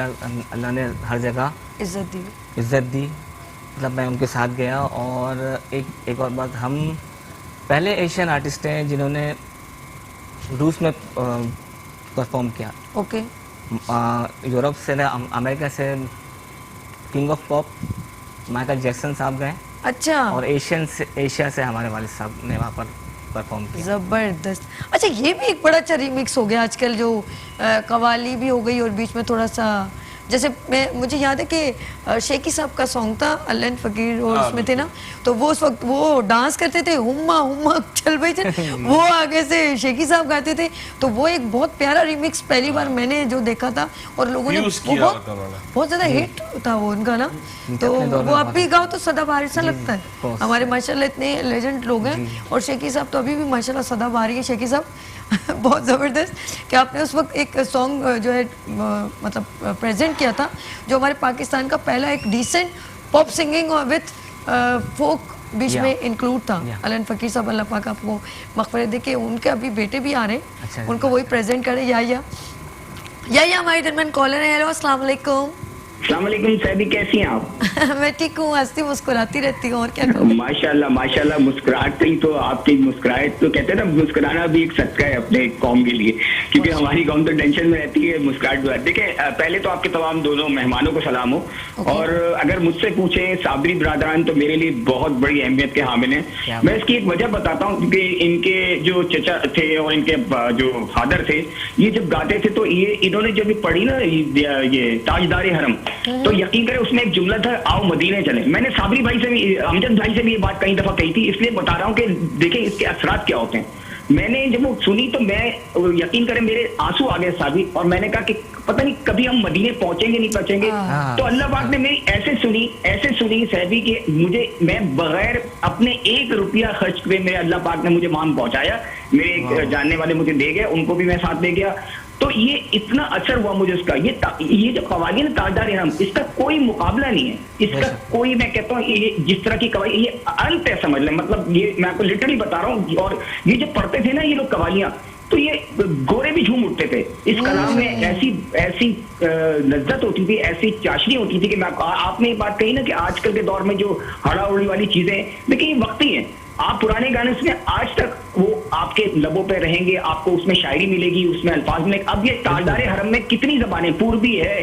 [SPEAKER 3] अल्लाह ने हर जगह
[SPEAKER 1] इज्जत दी।
[SPEAKER 3] मतलब मैं उनके साथ गया। और एक और बात, हम पहले एशियन आर्टिस्ट हैं जिन्होंने रूस में परफॉर्म किया।
[SPEAKER 1] ओके,
[SPEAKER 3] यूरोप से अमेरिका से king of pop Michael Jackson साहब गए
[SPEAKER 1] अच्छा,
[SPEAKER 3] और एशिया से हमारे वालिद साहब ने वहाँ पर परफॉर्म किया।
[SPEAKER 1] जबरदस्त। अच्छा, ये भी एक बड़ा अच्छा रिमिक्स हो गया आजकल, जो कवाली भी हो गई और बीच में थोड़ा सा, जैसे मुझे याद है कि शेखी साहब का सॉन्ग था अल्लाह एंड फकीर और उसमें थे ना, तो वो उस वक्त वो डांस करते थे, हुम्मा हुम्मा चल भाई चल, वो आगे से शेखी साहब गाते थे, तो वो एक बहुत प्यारा रिमिक्स पहली बार मैंने जो देखा था और लोगों ने
[SPEAKER 2] Use
[SPEAKER 1] वो
[SPEAKER 2] किया
[SPEAKER 1] बहुत
[SPEAKER 2] होता उन्होंने।
[SPEAKER 1] बहुत ज्यादा हिट था वो उनका ना, तो
[SPEAKER 3] अपने दौर में
[SPEAKER 1] वो अब
[SPEAKER 3] बहुत
[SPEAKER 1] भी गाओ तो सदाबहार सा लगता है।
[SPEAKER 3] course।
[SPEAKER 1] हमारे माशाल्लाह इतने लेजेंड लोग हैं और शेखी साहब तो अभी भी माशाल्लाह सदाबहार है शेखी साहब। बहुत ज़बरदस्त कि आपने उस वक्त एक सॉन्ग जो है मतलब प्रेजेंट किया था, जो हमारे पाकिस्तान का पहला एक डिसेंट पॉप सिंगिंग और विथ फोक बीच में इंक्लूड था। अल्लाह एंड फकीर साहब, अल्लाह पाक आपको मग़फ़िरत दे के उनके अभी बेटे भी आ रहे हैं,
[SPEAKER 3] अच्छा,
[SPEAKER 1] उनको वही प्रेजेंट करें। या हमारे दरमियान कॉलर है। हेलो, अस्सलाम वालेकुम।
[SPEAKER 7] अस्सलाम वालेकुम सैदी, कैसी हैं आप?
[SPEAKER 1] मैं ठीक हूँ, हंसती मुस्कुराती रहती हूँ, और क्या करूँ।
[SPEAKER 7] माशाल्लाह माशाल्लाह, मुस्कुराहट ही तो आपकी मुस्कुराहट तो कहते हैं ना, मुस्कुराना भी एक सदका है अपने कौम के लिए, क्योंकि हमारी कौम तो टेंशन में रहती है, मुस्कुराहट। देखिए पहले तो आपके तमाम दोनों मेहमानों को सलाम हो, और अगर मुझसे पूछे साबरी ब्रादरान तो मेरे लिए बहुत बड़ी अहमियत के हामिल हैं। मैं इसकी एक वजह बताता हूँ, क्योंकि इनके जो चचा थे और इनके जो फादर थे, ये जब गाते थे तो ये इन्होंने जब पढ़ी ना ये ताजदार हरम, तो यकीन करें उसमें एक जुमला था, आओ मदीने चले। मैंने साबरी भाई से भी, अमजद भाई से भी ये बात कई दफा कही थी, इसलिए बता रहा हूँ कि देखें इसके असरात क्या होते हैं। मैंने जब वो सुनी तो मैं, यकीन करें मेरे आंसू आ गए साबरी, और मैंने कहा कि पता नहीं कभी हम मदीने पहुंचेंगे नहीं पहुंचेंगे। तो अल्लाह पाक ने मेरी ऐसे सुनी सहबी कि मैं बगैर अपने 1 रुपया खर्च किए मेरे अल्लाह पाक ने मुझे वहां पहुंचाया। मेरे एक जानने वाले मुझे दे गए, उनको भी मैं साथ ले गया। तो ये इतना असर हुआ मुझे उसका। ये जो कवाली है ना ताजदार हम, इसका कोई मुकाबला नहीं है, इसका कोई, मैं कहता हूँ ये जिस तरह की कवाली, ये अंत है समझ लें, मतलब ये मैं आपको लिटरली बता रहा हूँ। और ये जब पढ़ते थे ना ये लोग कवालियां, तो ये गोरे भी झूम उठते थे। इस कलाम में ऐसी लज्जत होती थी, ऐसी चाशनी होती थी कि मैं आपने ये बात कही ना कि आजकल के दौर में जो हड़ाउड़ी वाली चीजें, देखिए ये वक्ती है। आप पुराने गाने सुने, आज तक वो आपके लबों पे रहेंगे, आपको उसमें शायरी मिलेगी, उसमें अल्फाज मिलेंगे। अब ये ताजदारे हरम में कितनी जबानें, पूर्वी है,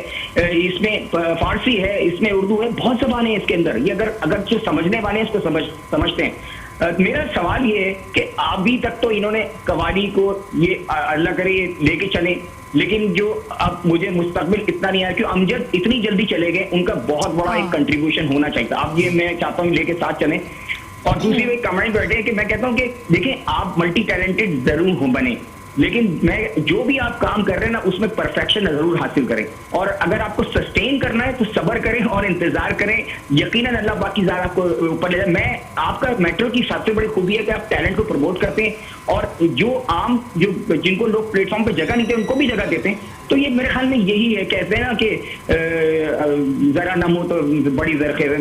[SPEAKER 7] इसमें फारसी है, इसमें उर्दू है, बहुत जबानें हैं इसके अंदर। ये अगर जो समझने वाले हैं इसको समझते हैं। मेरा सवाल ये है कि अभी तक तो इन्होंने कवाली को ये अल्लाह करे लेके चले, लेकिन जो अब मुझे मुस्तकबिल इतना नहीं आया कि अमजद इतनी जल्दी चले गए, उनका बहुत बड़ा एक कंट्रीब्यूशन होना चाहिए था। अब ये मैं चाहता हूँ लेके साथ चलें। और दूसरी वो कमेंट बैठे हैं कि मैं कहता हूँ कि देखिए आप मल्टी टैलेंटेड जरूर हो बने, लेकिन मैं जो भी आप काम कर रहे हैं ना उसमें परफेक्शन जरूर हासिल करें, और अगर आपको सस्टेन करना है तो सब्र करें और इंतजार करें। यकीनन अल्लाह बाकी ज़्यादा आपको ऊपर ले जाए। मैं आपका मेट्रो की सबसे बड़ी खूबी है कि आप टैलेंट को प्रमोट करते हैं, और जो जिनको लोग प्लेटफॉर्म पे जगह नहीं देते उनको भी जगह देते हैं। तो ये मेरे ख्याल में यही है, कहते हैं ना कि जरा नमो तो बड़ी जरखेज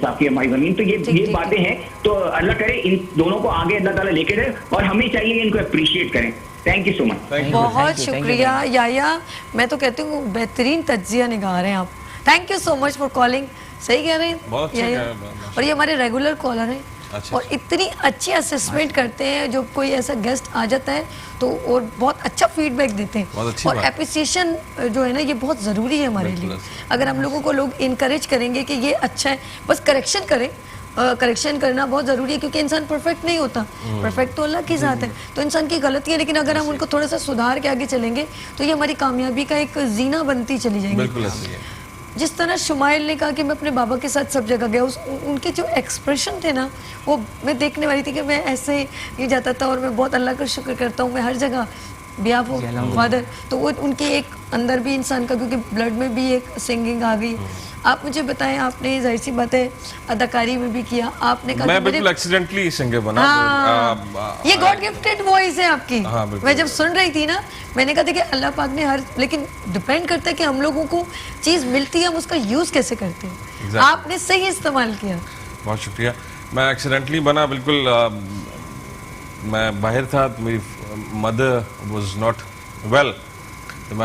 [SPEAKER 7] साफी हमारी जमीन। तो ये बातें हैं, तो अल्लाह करे इन दोनों को आगे अल्लाह ताला लेके जाए, और हमें चाहिए इनको अप्रिशिएट करें। Thank you so much.
[SPEAKER 1] बहुत शुक्रिया याया, मैं तो कहती हूँ बेहतरीन तज्जिया निगाह रहे हैं आप। Thank you so much for calling. सही कह रहे हैं
[SPEAKER 2] बहुत अच्छा
[SPEAKER 1] याया,
[SPEAKER 2] कह रहे हैं।
[SPEAKER 1] और ये हमारे रेगुलर कॉलर हैं।
[SPEAKER 2] अच्छा,
[SPEAKER 1] और इतनी अच्छी असेसमेंट करते हैं, जो कोई ऐसा गेस्ट आ जाता है तो और बहुत अच्छा फीडबैक देते हैं।
[SPEAKER 2] बहुत अच्छी
[SPEAKER 1] और
[SPEAKER 2] बात।
[SPEAKER 1] एप्रिसिएशन जो है ना ये बहुत ज़रूरी है हमारे लिए। अगर हम लोगों को लोग इनकरेज करेंगे कि ये अच्छा है, बस करेक्शन करें। करेक्शन करना बहुत ज़रूरी है, क्योंकि इंसान परफेक्ट नहीं होता, परफेक्ट तो अल्लाह की ज़ात है, तो इंसान की गलती है। लेकिन अगर हम उनको थोड़ा सा सुधार के आगे चलेंगे तो ये हमारी कामयाबी का एक जीना बनती चली जाएगी।
[SPEAKER 2] बिल्कुल ऐसे ही है।
[SPEAKER 1] जिस तरह शुमाइल ने कहा कि मैं अपने बाबा के साथ सब जगह गया, उनके जो एक्सप्रेशन थे ना, वो मैं देखने वाली थी कि मैं ऐसे ही जाता था। और मैं बहुत अल्लाह का शुक्र करता हूँ, मैं हर जगह बिहाफ ऑफ फादर, तो वो उनके एक अंदर भी इंसान का, क्योंकि ब्लड में भी एक सिंगिंग आ गई। आप मुझे बताएं, आपने जाहिर सी बात है अदाकारी में भी किया, आपने कहा
[SPEAKER 2] मैं बिल्कुल एक्सीडेंटली सिंगर बना।
[SPEAKER 1] ये गॉड गिफ्टेड वॉइस है आपकी।
[SPEAKER 2] हाँ, बिल्कुल।
[SPEAKER 1] मैं जब सुन रही थी ना, मैंने कहा देखिए अल्लाह पाक ने हर, लेकिन डिपेंड करता है कि हम लोगों को चीज़ मिलती है, हम उसका यूज़ कैसे करते हैं।
[SPEAKER 2] Exactly.
[SPEAKER 1] आपने सही इस्तेमाल किया।
[SPEAKER 2] बहुत शुक्रिया। मैं एक्सीडेंटली बना बिल्कुल। मैं बाहर था, तो मेरी मदर वाज नॉट वेल, तो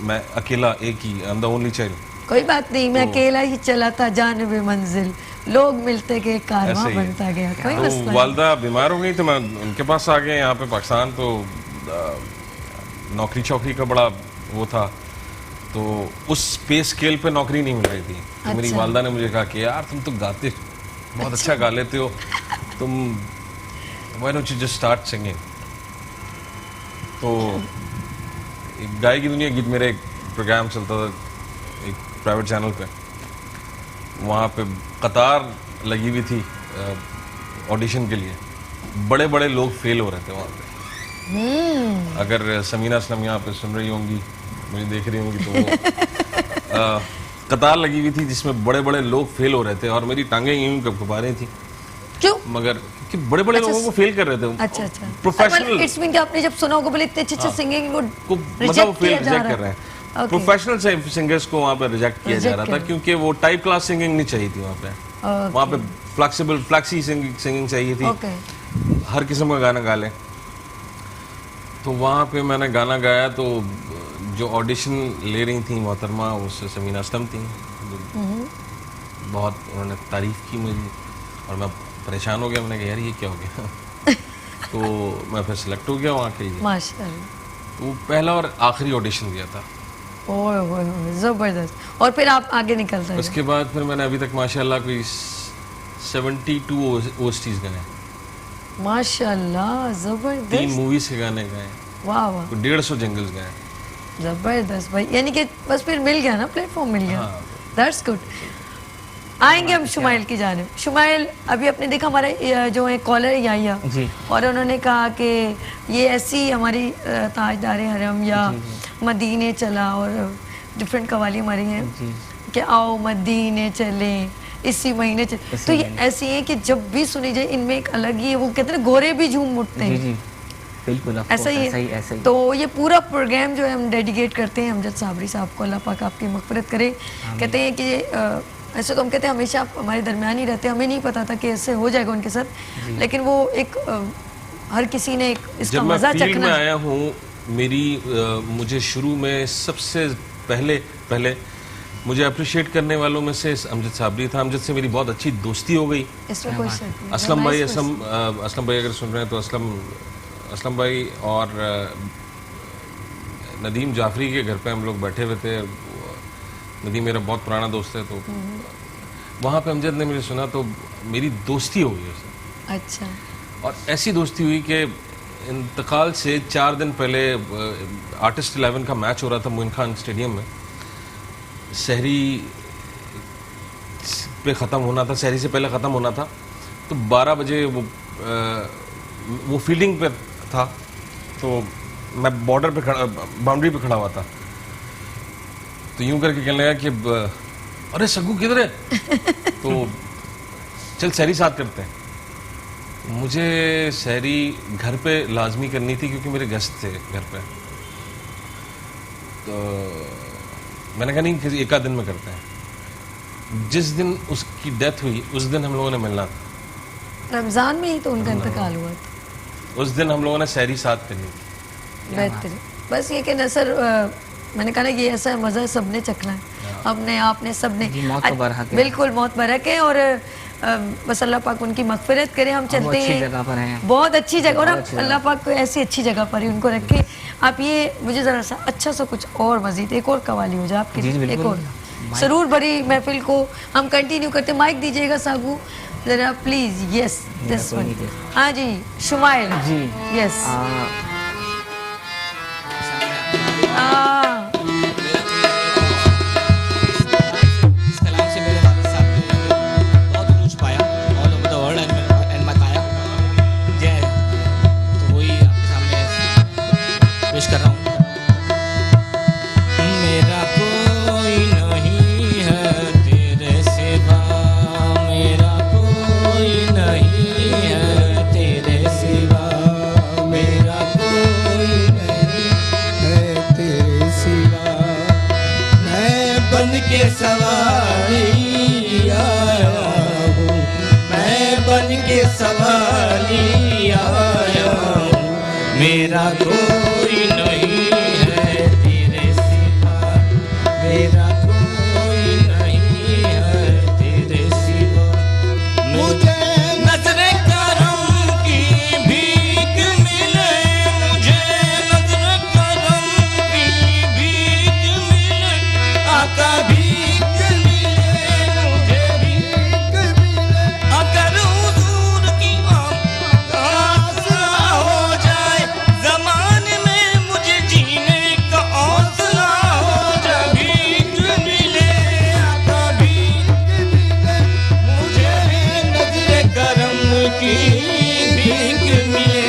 [SPEAKER 2] मैं अकेला, एक ही, I am the only child.
[SPEAKER 1] कोई बात नहीं, मैं अकेला ही चला था जानिबे मंजिल, लोग मिलते गए कारवां
[SPEAKER 2] ऐसे ही है।
[SPEAKER 1] बनता गया। कोई
[SPEAKER 2] तो
[SPEAKER 1] मसला नहीं।
[SPEAKER 2] वालदा बीमार हो गई, तो मैं उनके पास आ गया यहाँ पे पाकिस्तान। तो नौकरी चौकरी का बड़ा वो था, तो उस पे स्केल पे नौकरी नहीं मिल रही थी। तो मेरी
[SPEAKER 1] अच्छा।
[SPEAKER 2] वालदा ने मुझे कहा कि यार तुम तो गाते बहुत अच्छा गा लेते हो, तुम why don't you just start singing. तो एक गाय की दुनिया गीत, मेरा एक प्रोग्राम चलता था एक प्राइवेट चैनल पे, वहाँ पे कतार लगी हुई थी ऑडिशन के लिए। बड़े बड़े लोग फेल हो रहे थे वहाँ पे। अगर समीना असलम यहाँ पे सुन रही होंगी, मुझे देख रही होंगी, तो वो कतार लगी हुई थी जिसमें बड़े बड़े लोग फेल हो रहे थे, और मेरी टांगें यूं कपा रही थी।
[SPEAKER 1] क्यों?
[SPEAKER 2] मगर कि बड़े बड़े लोगों को फेल कर रहे थे।
[SPEAKER 1] अच्छा अच्छा,
[SPEAKER 2] प्रोफेशनल
[SPEAKER 1] इट्स मीन कि आपने जब सुना होगा बोले इतने अच्छे सिंगिंग को
[SPEAKER 2] को मतलब वो
[SPEAKER 1] रिजेक्ट
[SPEAKER 2] फेल
[SPEAKER 1] किया जा
[SPEAKER 2] रिजेक्ट
[SPEAKER 1] रहा
[SPEAKER 2] कर रहे
[SPEAKER 1] है।
[SPEAKER 2] हैं। प्रोफेशनल सिंगर्स को वहाँ पे रिजेक्ट किया जा
[SPEAKER 1] Reject
[SPEAKER 2] रहा था,
[SPEAKER 1] किया।
[SPEAKER 2] क्योंकि वो टाइप क्लास सिंगिंग नहीं चाहिए थी वहाँ पे। वहाँ पे फ्लेक्सिबल फ्लैक्सी सिंगिंग चाहिए थी।
[SPEAKER 1] ओके,
[SPEAKER 2] हर किस्म का गाना गा लें। तो वहाँ पे मैंने गाना गाया, तो जो ऑडिशन ले रही थी मोहतरमा, उससे समीना असलम थी। बहुत उन्होंने तारीफ की मेरी, और मैं परेशान हो गया। मैंने कहा यार ये क्या हो गया। तो मैं फिर सिलेक्ट हो गया वहाँ के लिए।
[SPEAKER 1] माशाल्लाह।
[SPEAKER 2] वो पहला और आखिरी ऑडिशन दिया था।
[SPEAKER 1] ओए जबरदस्त। और फिर आप आगे निकल रहे
[SPEAKER 2] उसके बाद फिर मैंने अभी तक माशाल्लाह कोई 72 OSTs गाए,
[SPEAKER 1] माशाल्लाह,
[SPEAKER 2] 3
[SPEAKER 1] जबरदस्त।
[SPEAKER 2] मूवीज के गाने गाए,
[SPEAKER 1] वाह वाह,
[SPEAKER 2] कोई 150 जंगल्स गाए।
[SPEAKER 1] जबरदस्त भाई। यानी कि बस फिर मिल गया ना, प्लेटफॉर्म मिल गया।
[SPEAKER 2] हाँ।
[SPEAKER 1] That's good. आएंगे हम शुमाइल की जानिब। शुमाइल, अभी आपने देखा हमारे जो है कॉलर याया
[SPEAKER 3] जी।
[SPEAKER 1] और उन्होंने कहा कि ये ऐसी हमारी ताजदार हरम या मदीने चला, और डिफरेंट कवाली हमारी हैं
[SPEAKER 3] जी।
[SPEAKER 1] कि आओ मदीने चले इसी महीने चले। तो ये ऐसी है कि जब भी सुनी जाए इनमें एक अलग ही है, वो कहते हैं गोरे भी झूम उठते
[SPEAKER 3] जी
[SPEAKER 1] हैं।
[SPEAKER 3] जी बिल्कुल, of
[SPEAKER 1] ऐसा
[SPEAKER 3] course,
[SPEAKER 1] ही
[SPEAKER 3] ऐसा ही
[SPEAKER 1] है।
[SPEAKER 3] ऐसा ही।
[SPEAKER 1] तो ये पूरा प्रोग्राम जो है हम डेडिकेट करते हैं अमजद साबरी साहब को, अल्लाह पाक आपकी मग़फ़िरत करे। कहते हैं कि ऐसे तो हम कहते हैं हमेशा आप हमारे दरमियान ही रहते हैं, हमें नहीं पता था कि ऐसे हो जाएगा उनके साथ, लेकिन वो एक हर किसी ने एक इसका
[SPEAKER 2] जब मैं
[SPEAKER 1] मज़ा
[SPEAKER 2] फील्ड में
[SPEAKER 1] चखना।
[SPEAKER 2] आया हूँ, मुझे शुरू में सबसे पहले मुझे अप्रिशिएट करने वालों में से अमजद साबरी था। अमजद से मेरी बहुत अच्छी दोस्ती हो गई।
[SPEAKER 1] इसमें कोई शक नहीं।
[SPEAKER 2] असलम भाई,
[SPEAKER 1] Nice person.
[SPEAKER 2] असलम भाई अगर सुन रहे हैं तो असलम भाई और नदीम जाफरी के घर पे हम लोग बैठे हुए थे। नदीम मेरा बहुत पुराना दोस्त है, तो वहाँ पे अमजद ने मुझे सुना तो मेरी दोस्ती हो गई उससे।
[SPEAKER 1] अच्छा,
[SPEAKER 2] और ऐसी दोस्ती हुई कि इंतकाल से 4 दिन पहले आर्टिस्ट 11 का मैच हो रहा था मोइन खान स्टेडियम में। सहरी पे ख़त्म होना था, सहरी से पहले ख़त्म होना था, तो 12 बजे वो फील्डिंग पे था, तो मैं बॉर्डर पे खड़ा, बाउंड्री पे खड़ा हुआ था, तो यूं करके कहने लगा कि अरे सग्गू किधर है? तो चल सहरी साथ करते हैं। मुझे सहरी घर पे लाजमी करनी थी क्योंकि मेरे गेस्ट थे घर पे, तो मैंने कहा नहीं किसी 1 दिन में करते हैं। जिस दिन उसकी डेथ हुई उस दिन हम लोगों ने मिलना था।
[SPEAKER 1] रमजान में ही तो उनका इंतकाल हुआ था।
[SPEAKER 2] उस दिन हम लोगों ने सहरी साथ करनी थी।
[SPEAKER 1] बेहतरीन। बस ये कि नसर, मैंने कहा ना ये ऐसा मज़ा सबने चखना है, हमने आपने सबने।
[SPEAKER 3] जी, मौत तो बरहक है।
[SPEAKER 1] बिल्कुल मौत बरहक है, और बस अल्लाह पाक उनकी मगफिरत करे। हम चलते
[SPEAKER 3] अच्छी
[SPEAKER 1] हैं,
[SPEAKER 3] जगह पर हैं।
[SPEAKER 1] बहुत अच्छी जगह, और
[SPEAKER 3] बहुत
[SPEAKER 1] अब
[SPEAKER 3] अच्छी जगह।
[SPEAKER 1] अल्लाह पाक को ऐसी अच्छी जगह पर ही उनको रखे। आप ये मुझे ज़रा सा अच्छा सा कुछ और मजीद एक और कवाली हो जाए आपके
[SPEAKER 3] जी,
[SPEAKER 1] लिए, एक
[SPEAKER 3] बिल्कुल।
[SPEAKER 1] और सरूर भरी महफिल को हम कंटिन्यू करते। माइक दीजिएगा सागू जरा प्लीज। यस दिस
[SPEAKER 3] कोई
[SPEAKER 1] वन।
[SPEAKER 3] नहीं दे।
[SPEAKER 1] हाँ जी, शुमाइल
[SPEAKER 3] जी।
[SPEAKER 1] यस।
[SPEAKER 4] इस कलाम से मेरे वालिद साहब ने बहुत उरूज पाया all over the world and मताया। जय, तो वही आपके सामने पेश कर रहा हूँ। मेरा कोई नहीं है तेरे सिवा, मेरा कोई नहीं है तेरे सिवा, मेरा कोई नहीं
[SPEAKER 5] है तेरे सिवा। मैं बन के सवारी आया हूँ,
[SPEAKER 4] मैं बन के सवारी आया हूँ, मेरा कोई नहीं है तेरे सिवा, मेरा कोई नहीं है तेरे सिवा। मुझे नजरे करम की भीख मिले, मुझे नजरे करम की भीख मिले, आका भीख मिले, मुझे भीख मिले। अगर हुजूर की आस ना हो जाए, ज़माने में मुझे जीने का हौसला हो जाए, भीख मिले, आका भीख मिले, मुझे नजरे करम की भीख मिले।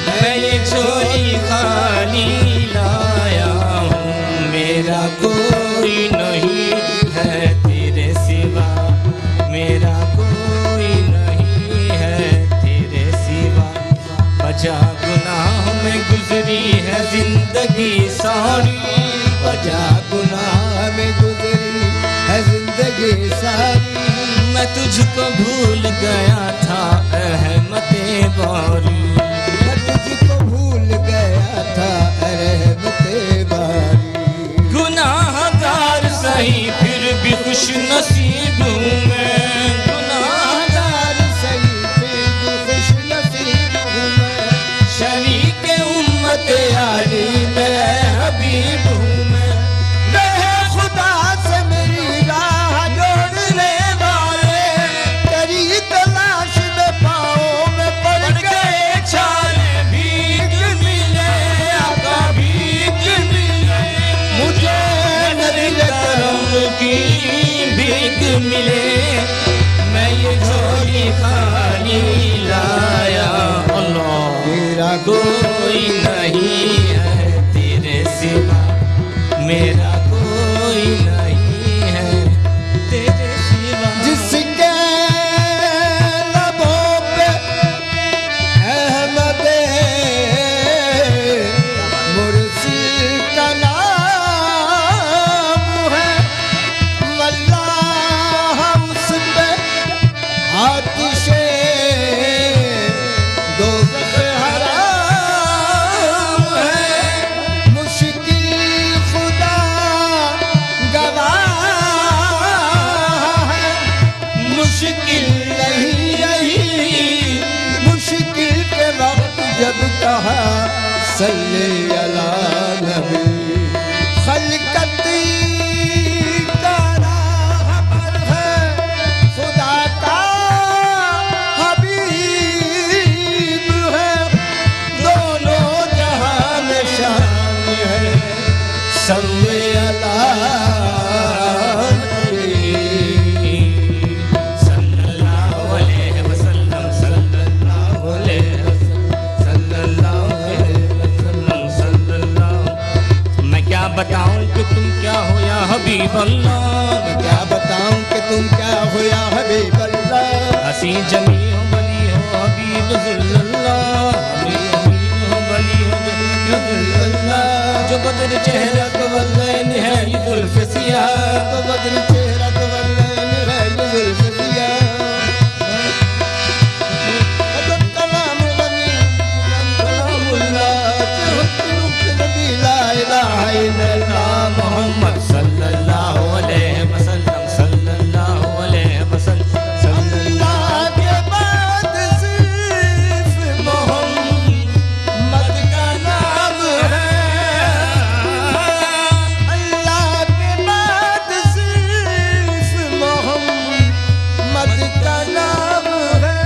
[SPEAKER 4] मैं ये झोली खाली लाया हूँ, मेरा कोई नहीं है तेरे सिवा, मेरा कोई नहीं है तेरे सिवा। बजा गुनाह में गुजरी है जिंदगी सारी,
[SPEAKER 5] बजा गुनाह में गुजरी है जिंदगी सारी।
[SPEAKER 4] मैं तुझको भूल गया था रहमते बारी।
[SPEAKER 5] मैं तुझको भूल गया था रहमते बारी।
[SPEAKER 4] गुनाहगार सही फिर भी खुश नसीब हूँ मैं, गुनाहगार
[SPEAKER 5] सही फिर भी खुश नसीब हूँ मैं।
[SPEAKER 4] शरीक उम्मत यारी मैं हबीब हूँ मैं।
[SPEAKER 5] रहे खुदा से मेरी राह जोड़ने वाले, तेरी तलाश में पाँव में पड़ गए
[SPEAKER 4] छाले भीख मिले, आका भीख मिले,
[SPEAKER 5] मुझे
[SPEAKER 4] नजर करम की भीख मिले। मैं ये झोली खाली लाया, अल्लाह
[SPEAKER 5] तेरा
[SPEAKER 4] कोई नहीं है तेरे सिवा, मेरा कोई नहीं है तेरे सिवा।
[SPEAKER 5] जिसके लबों पे अहमदे मुर्सी का नाम है, वल्लाह उस पे आतिशे दोज़ख हराम है। मुश्किल खुदा सल्ले अला नबी खलकत का राहबर है खुदा का हबीब है दोनों जहां में शान है सल्ले अला
[SPEAKER 4] बताऊं कि तुम क्या हो या हबीब अल्लाह,
[SPEAKER 5] मैं क्या बताऊं कि तुम क्या हो या हबीब अल्लाह
[SPEAKER 4] हसी जमी हो बली हो हबीब ज़ुल्लल्लाह, हमी हो बली हो ज़ुल्लल्लाह, जो बदर चेहरा तो वल्लैन है ये जुल्फ़ सियाह,
[SPEAKER 5] तो बदर चेहरा तो वल्लैन है ये जुल्फ़ सियाह तो कलाम बनी कलामुल्लाह नबी ला इलाहा इल्लल्लाह
[SPEAKER 4] मोहम्मद सल्लल्लाहु अलैहि वसल्लम सल्लल्लाहु अलैहि वसल्लम
[SPEAKER 5] अल्लाह के बाद सिर्फ मोहम्मद का नाम है अल्लाह के बाद सिर्फ मोहम्मद का नाम है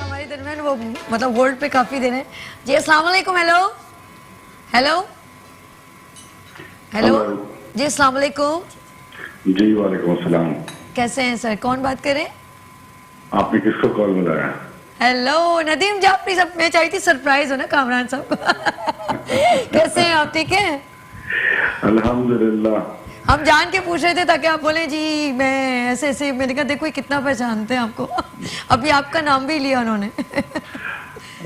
[SPEAKER 1] हमारे दरमियान वो मतलब वर्ल्ड पे काफी दिन है जी। अस्सलाम वालेकुम। हेलो हेलो हेलो जी, अस्सलाम वालेकुम।
[SPEAKER 8] जी वालेकुम अस्सलाम।
[SPEAKER 1] कैसे हैं सर? कौन बात कर रहे हैं?
[SPEAKER 8] आपने किसको कॉल मिलाया?
[SPEAKER 1] हेलो नदीम जाफरी साहब, मैं चाहती थी सरप्राइज हो ना कामरान साहब को। कैसे हैं आप? ठीक है
[SPEAKER 8] अल्हम्दुलिल्लाह।
[SPEAKER 1] हम जान के पूछ रहे थे ताकि आप बोले जी मैं ऐसे ऐसे, मैंने कहा देखो ये कितना पहचानते हैं आपको। अभी आपका नाम भी लिया उन्होंने।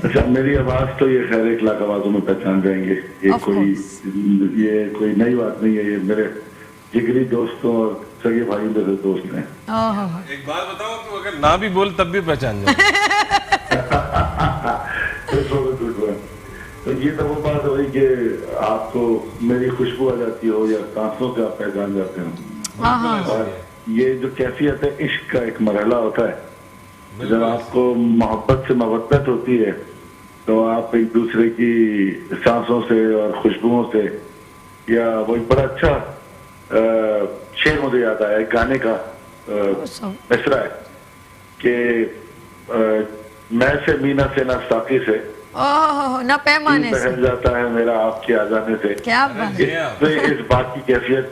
[SPEAKER 8] अच्छा, मेरी आवाज तो ये खैर 1 लाख आवाजों में पहचान जाएंगे, ये
[SPEAKER 1] Of
[SPEAKER 8] कोई
[SPEAKER 1] course.
[SPEAKER 8] ये कोई नई बात नहीं है, ये मेरे जिगरी दोस्तों और सगे भाई मेरे दोस्त हैं।
[SPEAKER 1] ओहो,
[SPEAKER 2] एक बात बताओ, तू अगर ना भी बोल तब भी पहचान जाए।
[SPEAKER 8] तो ये तो वो बात हुई कि आपको मेरी खुशबू आ जाती हो या सांसों से आप पहचान जाते हो।
[SPEAKER 1] हाँ
[SPEAKER 8] और ये जो कैफियत है, इश्क का एक मरहला होता है, जब आपको मोहब्बत से मोहब्बत होती है तो आप एक दूसरे की सांसों से और खुशबुओं से, या वो एक बड़ा अच्छा शेर मुझे याद आया, एक गाने का मिसरा है कि मैं से मीना से ना साकी से
[SPEAKER 1] ओहो, ना पैमाने से
[SPEAKER 8] बहल जाता है मेरा आपके आ जाने से।
[SPEAKER 1] क्या बात है।
[SPEAKER 8] इसमें इस बात की कैफियत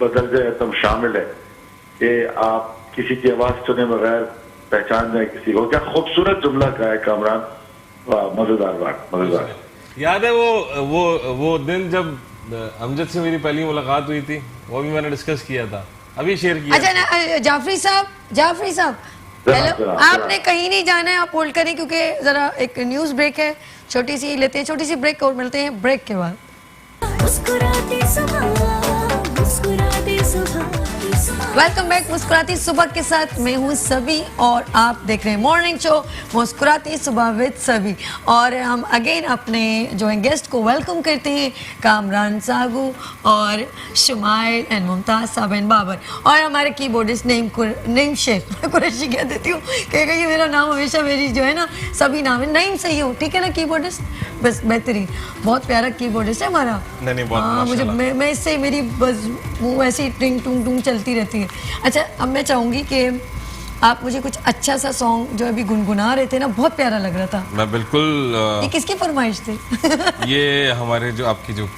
[SPEAKER 8] बदल जाए तब शामिल है कि आप किसी की आवाज सुने बगैर पहचान जाए किसी को। क्या खूबसूरत जुमला का है कामरान, वाह, मजेदार बात, मजेदार।
[SPEAKER 2] याद है वो दिन जब अमजद से मेरी पहली मुलाकात हुई थी, वो भी मैंने डिस्कस किया था, अभी शेयर किया।
[SPEAKER 1] अच्छा ना, जाफरी साहब हेलो, आपने कहीं नहीं जाना है, आप होल्ड करें क्योंकि जरा एक न्यूज ब्रेक है, छोटी सी लेते हैं, छोटी सी ब्रेक और मिलते हैं ब्रेक के बाद।
[SPEAKER 6] मुस्कुराते सुबह मुस्कुराते सुबह
[SPEAKER 1] वेलकम बैक मुस्कुराती सुबह के साथ, मैं हूँ सभी और आप देख रहे हैं मॉर्निंग शो मुस्कुराती सुबह विद सभी। और हम अगेन अपने जो है गेस्ट को वेलकम करते हैं, कामरान सागू और शुमाइल एंड मुमताज साहब एंड बाबर, और हमारे कीबोर्डिस्ट नईम शेख। मैं कुरैशी कह देती हूँ कहेगा कि मेरा नाम हमेशा मेरी जो है ना सभी नाम है, नईम सही हो, ठीक है ना कीबोर्डिस्ट? बस बेहतरीन, बहुत प्यारा कीबोर्डिस्ट है हमारा।
[SPEAKER 2] नहीं, बहुत
[SPEAKER 1] हाँ, मुझे
[SPEAKER 2] माशाल्लाह।
[SPEAKER 1] मैं इससे मेरी बस मुँह ऐसी टिंग टूंग टूंग चलती रहती है। अच्छा, अब मैं चाहूंगी कि आप मुझे कुछ अच्छा सा सॉन्ग जो अभी गुनगुना रहे थे ना, बहुत प्यारा लग रहा था।
[SPEAKER 2] मैं बिल्कुल
[SPEAKER 1] ये किसकी फरमाइश थी?
[SPEAKER 2] ये हमारे जो आपकी जो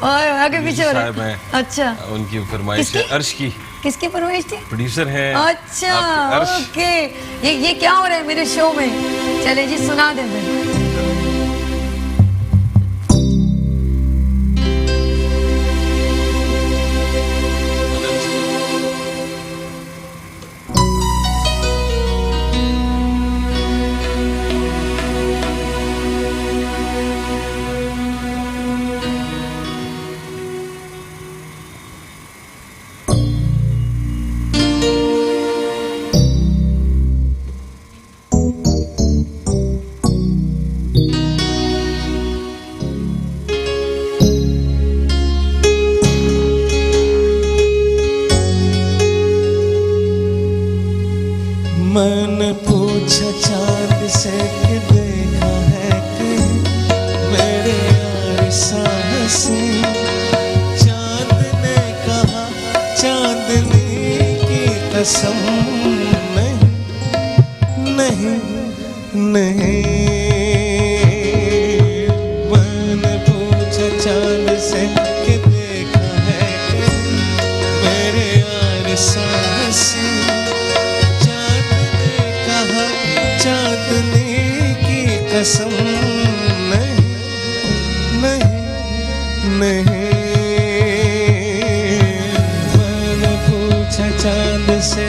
[SPEAKER 1] और आगे पीछे हो रहे
[SPEAKER 2] साहब हैं,
[SPEAKER 1] अच्छा,
[SPEAKER 2] उनकी फरमाइश है,
[SPEAKER 1] किसकी?
[SPEAKER 2] अर्श की
[SPEAKER 1] किसकी फरमाइश थी?
[SPEAKER 2] प्रोड्यूसर है
[SPEAKER 1] अच्छा,
[SPEAKER 2] आपके अर्श।
[SPEAKER 1] ओके। ये क्या हो रहा है मेरे शो में? चले जी, सुना दे फिर।
[SPEAKER 9] कसम नहीं नहीं नहीं। मैंने पूछा चांद से कि देखा है कि मेरे यार साहसी, चांद ने कहा चांदनी की कसम नहीं नहीं नहीं। मैंने पूछा चांद से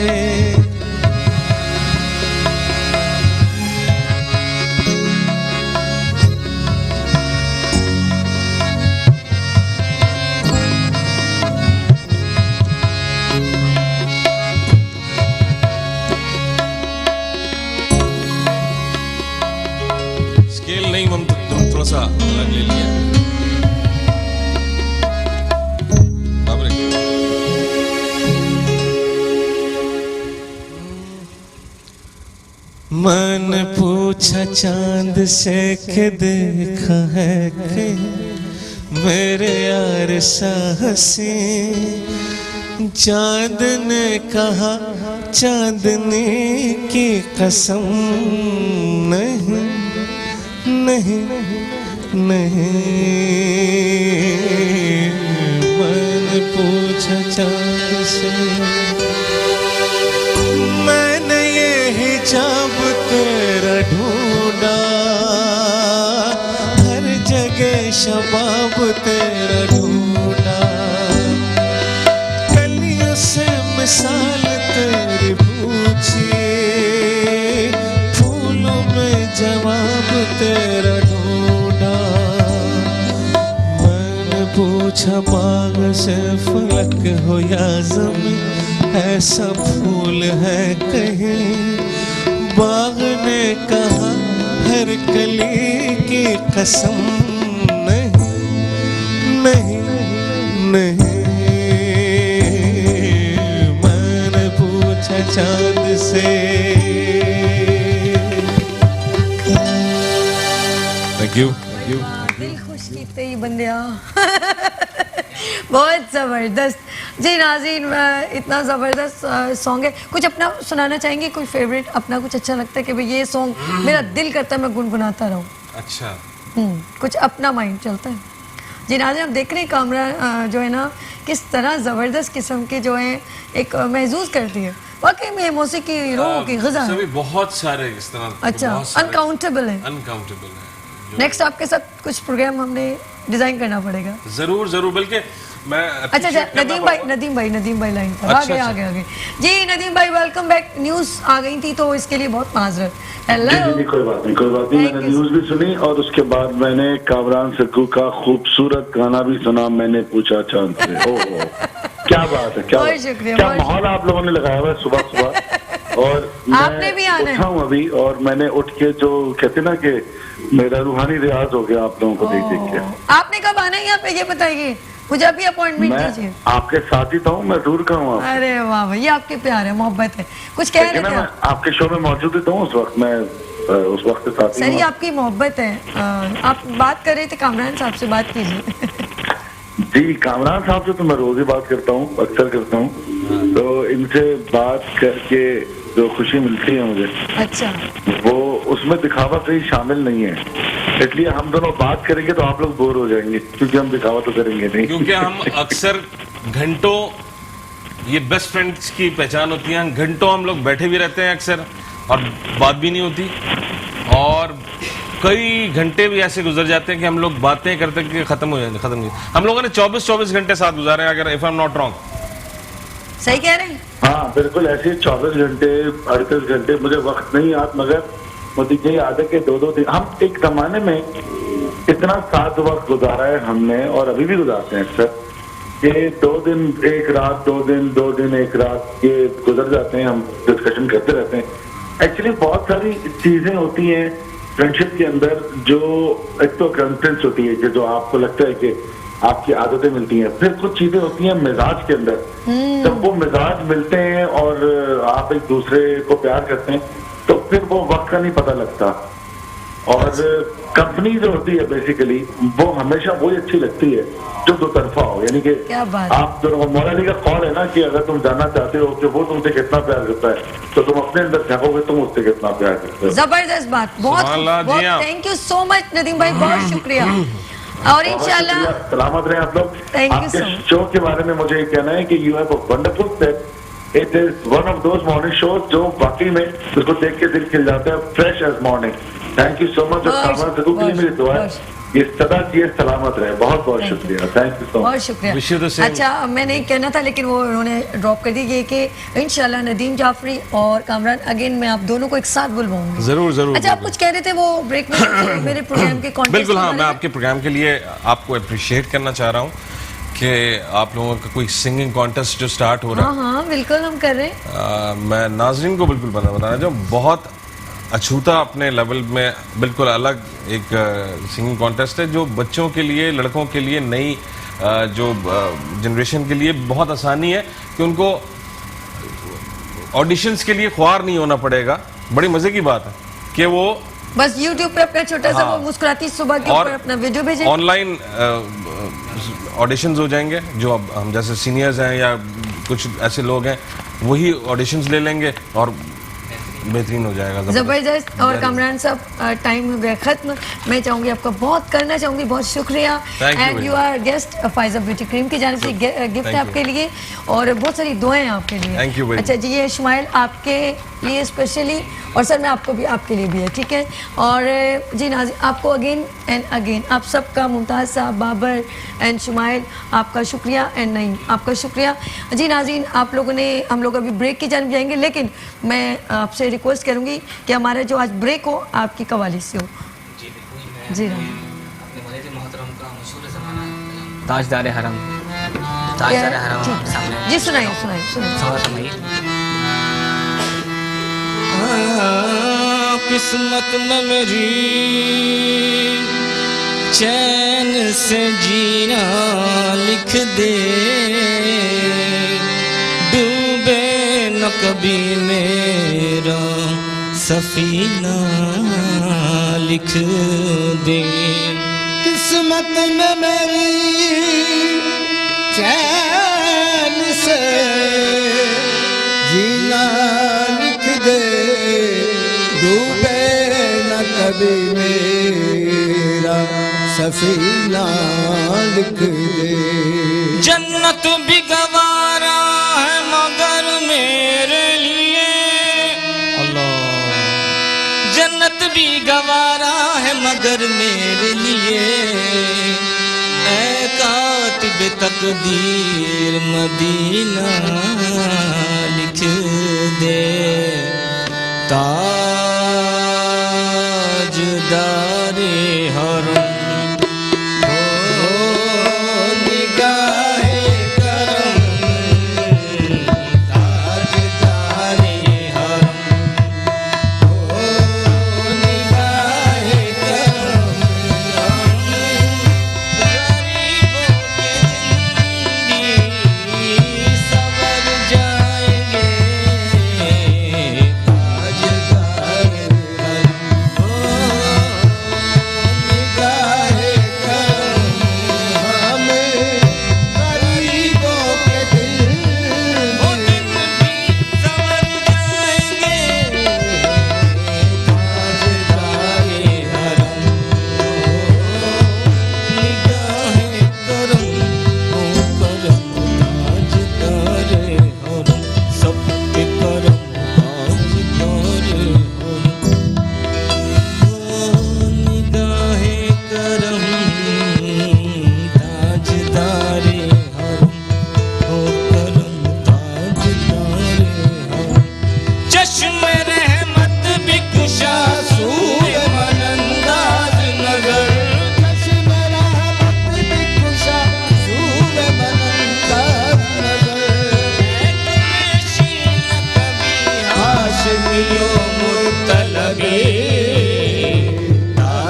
[SPEAKER 2] स्केल नहीं, हम थोड़ा सा अलग ले लिया। बाप रे।
[SPEAKER 9] मैंने पूछा चांद से कि देखा है कि मेरे यार साहसी, चांद ने कहा चांदनी की कसम नहीं नहीं नहीं। मैंने पूछा चांद से, मैंने ये हिजाब तेरा ढूंढा, हर जगह शबाब तेरा ढूंढा, कलियों से मिसाल तेरी पूछी, फूलों में जवाब तेरा ढूंढा। मैंने पूछा बाग से फलक हो या ज़मीन, ऐसा फूल है कहीं, बाग ने कहा हर कली की कसम नहीं नहीं नहीं। मैंने पूछा चांद से।
[SPEAKER 2] Thank you.
[SPEAKER 1] दिल खुश कीते ही बंदिया। बहुत ज़बरदस्त जी नाज़रीन, इतना ज़बरदस्त सॉन्ग है। कुछ अपना सुनाना चाहेंगे, कोई फेवरेट अपना कुछ अच्छा लगता है कि भाई ये सॉन्ग मेरा दिल करता है मैं गुनगुनाता रहूं?
[SPEAKER 2] अच्छा।
[SPEAKER 1] कुछ अपना माइंड चलता है जी नाज़रीन। हम देख रहे हैं कामरा जो है ना किस तरह ज़बरदस्त किस्म के जो है एक महसूस करती है। वाकई में मौसीकी रूह की ग़िज़ा है।
[SPEAKER 2] सभी बहुत सारे इस तरह।
[SPEAKER 1] अच्छा, अनकाउंटेबल है।
[SPEAKER 2] अनकाउंटेबल है।
[SPEAKER 1] नेक्स्ट आपके साथ कुछ प्रोग्राम हमने डिजाइन करना पड़ेगा।
[SPEAKER 2] जरूर जरूर, बल्कि मैं
[SPEAKER 1] अच्छा नदीम भाई लाइन पर आ गए। जी नदीम भाई वेलकम बैक। न्यूज़ आ गई थी तो इसके लिए बहुत माजरत। हेलो।
[SPEAKER 8] जी कोई बात नहीं मैंने न्यूज भी सुनी और उसके बाद मैंने कामरान सिक्कू का खूबसूरत गाना भी सुना, मैंने पूछा चांद से। ओह क्या बात है, क्या माहौल आप लोगों ने लगाया हुआ है सुबह सुबह। और
[SPEAKER 1] आपने भी आना है।
[SPEAKER 8] उठा हूँ अभी और मैंने उठ के जो कहते ना कि मेरा रूहानी रियाज हो गया आप लोगों को देख देख के।
[SPEAKER 1] आपने कब आना है यहाँ पे ये बताइए, मुझे अभी अपॉइंटमेंट दीजिए।
[SPEAKER 8] आपके साथ ही था हूँ, मैं दूर का हूँ।
[SPEAKER 1] अरे वाह भैया, आपके प्यार है, मोहब्बत है। कुछ कह रहे थे आप?
[SPEAKER 8] आपके शो में मौजूद था उस वक्त, मैं उस वक्त के साथ ही।
[SPEAKER 1] सर ये आपकी मोहब्बत है। आप बात कर रहे थे कामरान साहब से, बात कीजिए।
[SPEAKER 8] जी कामरान साहब से तो मैं रोज ही बात करता हूँ, अक्सर करता हूँ, तो इनसे बात करके जो खुशी मिलती है मुझे,
[SPEAKER 1] अच्छा,
[SPEAKER 8] वो उसमें दिखावा कहीं शामिल नहीं है। इसलिए हम दोनों बात करेंगे तो आप लोग बोर हो जाएंगे, क्योंकि हम दिखावा तो करेंगे नहीं।
[SPEAKER 2] क्योंकि हम अक्सर घंटों, ये बेस्ट फ्रेंड्स की पहचान होती है, घंटों हम लोग बैठे भी रहते हैं अक्सर और बात भी नहीं होती, और कई घंटे भी ऐसे गुजर जाते हैं कि हम लोग बातें करते कि खत्म हो जाते, खत्म नहीं। हम लोगों ने 24 घंटे साथ गुजारे हैं, अगर if I am not wrong.
[SPEAKER 1] सही कह रहे हैं।
[SPEAKER 8] हाँ बिल्कुल, ऐसे 24 घंटे 38 घंटे मुझे वक्त नहीं याद, मगर मुझे ये याद है कि 2-2 दिन हम एक जमाने में इतना साथ वक्त गुजारा है हमने, और अभी भी गुजारते हैं अक्सर, कि 2 दिन 1 रात, 2 दिन 1 रात ये गुजर जाते हैं, हम डिस्कशन करते रहते हैं। एक्चुअली बहुत सारी चीजें होती हैं फ्रेंडशिप के अंदर, जो एक तो कंसेंस होती है कि जो आपको लगता है कि आपकी आदतें मिलती हैं, फिर कुछ चीजें होती हैं मिजाज के अंदर, जब वो मिजाज मिलते हैं और आप एक दूसरे को प्यार करते हैं तो फिर वो वक्त का नहीं पता लगता। और कंपनी जो होती है बेसिकली वो हमेशा वही अच्छी लगती है जो दो तरफा हो, यानी कि
[SPEAKER 1] क्या बात है।
[SPEAKER 8] आप दोनों मौलानी का कॉल है ना कि अगर तुम जानना चाहते हो कि वो तुमसे कितना प्यार करता है तो तुम अपने अंदर झांकोगे तुम उससे कितना प्यार करते हो।
[SPEAKER 1] जबरदस्त बात, बहुत
[SPEAKER 2] सुभान अल्लाह, जी हाँ।
[SPEAKER 1] Thank you so much Nadeem भाई, बहुत शुक्रिया। और इंशाल्लाह
[SPEAKER 8] सलामत रहे आप लोग।
[SPEAKER 1] Thank you
[SPEAKER 8] आपके
[SPEAKER 1] so much.
[SPEAKER 8] शो के बारे में मुझे ये कहना है कि you have a wonderful set. It is one of those morning shows जो वाकई में उसको देख के दिल खिल जाता है, fresh as morning. Thank you so much. और कामरान सदू के लिए मेरी दुआ है ये सदा ये सलामत रहे। बहुत बहुत
[SPEAKER 1] Thank you.
[SPEAKER 8] शुक्रिया, थैंक यू सो
[SPEAKER 1] बहुत
[SPEAKER 8] मच।
[SPEAKER 1] शुक्रिया।
[SPEAKER 2] Wish you the same.
[SPEAKER 1] अच्छा, मैंने कहना था लेकिन वो उन्होंने ड्रॉप कर दी, ये कि इंशाल्लाह नदीम जाफरी और कामरान अगेन मैं आप दोनों को एक साथ बुलवाऊंगी।
[SPEAKER 2] जरूर जरूर।
[SPEAKER 1] अच्छा, आप कुछ कह रहे थे वो ब्रेक में मेरे प्रोग्राम के कॉन्टेस्ट
[SPEAKER 2] बिल्कुल हाँ, मैं आपके प्रोग्राम के लिए आपको अप्रिशिएट करना चाह रहा हूँ कि आप लोगों का कोई सिंगिंग कॉन्टेस्ट जो स्टार्ट हो रहा है,
[SPEAKER 1] हाँ बिल्कुल हम कर रहे हैं।
[SPEAKER 2] मैं नाजरीन को बिल्कुल बताना चाहूँ, बहुत अछूता अपने लेवल में बिल्कुल अलग एक सिंगिंग कॉन्टेस्ट है जो बच्चों के लिए, लड़कों के लिए, नई जो जनरेशन के लिए बहुत आसानी है कि उनको ऑडिशंस के लिए ख्वार नहीं होना पड़ेगा। बड़ी मजे की बात है कि वो
[SPEAKER 1] बस YouTube पे अपना छोटा सा
[SPEAKER 2] हाँ।
[SPEAKER 1] वो मुस्कुराती सुबह के
[SPEAKER 2] और
[SPEAKER 1] ऊपर अपना वीडियो भेजें।
[SPEAKER 2] ऑनलाइन ऑडिशंस हो जाएंगे, जो अब हम जैसे सीनियर्स हैं या कुछ ऐसे लोग हैं वही ऑडिशंस ले लेंगे और बेहतरीन हो जाएगा।
[SPEAKER 1] जबरदस्त। और कामरान साहब टाइम हो गया खत्म। मैं चाहूंगी आपका बहुत करना चाहूंगी, बहुत शुक्रिया।
[SPEAKER 2] Thank you
[SPEAKER 1] and
[SPEAKER 2] very
[SPEAKER 1] you our guest Pfizer beauty cream की जानिब से गिफ्ट है आपके लिए और बहुत सारी दुआएं हैं आपके लिए।
[SPEAKER 2] Thank you very
[SPEAKER 1] अच्छा जी, ये इस्माइल आपके लिए स्पेशली और सर मैं आपको भी, आपके लिए भी है, ठीक है। और जी नाज़िन, आपको अगेन एंड अगेन आप सबका, मुमताज़ साहब, बाबर एंड शुमाइल, आपका शुक्रिया एंड नहीं आपका शुक्रिया। जी नाज़रीन, आप लोगों ने, हम लोग अभी ब्रेक की जानिब जाएंगे लेकिन मैं आपसे रिक्वेस्ट करूंगी कि हमारा जो आज ब्रेक हो आपकी कवाली से हो।
[SPEAKER 3] जी बिल्कुल।
[SPEAKER 1] जी
[SPEAKER 3] अपने वालिद मोहतरम का मशहूर ज़माना ताजदार हरम, ताजदार हरम
[SPEAKER 1] ठीक।
[SPEAKER 3] सामने
[SPEAKER 1] जी सुनाइए सुनाइए सुनाइए।
[SPEAKER 3] सवाल फरमाइए।
[SPEAKER 4] किस्मत में मेरी चैन से जीना लिख दे, डूबे न कभी मेरा सफीना लिख दे।
[SPEAKER 5] किस्मत में मेरी चैन से जीना लिख दे, डूबे न कभी मेरा सफीना लिख दे।
[SPEAKER 4] जन्नत भी गवारा है मगर मेरे लिए, अल्लाह, जन्नत भी गवारा है मगर मेरे लिए, ऐ कातिब तकदीर मदीना लिख दे। ताजदारे हरम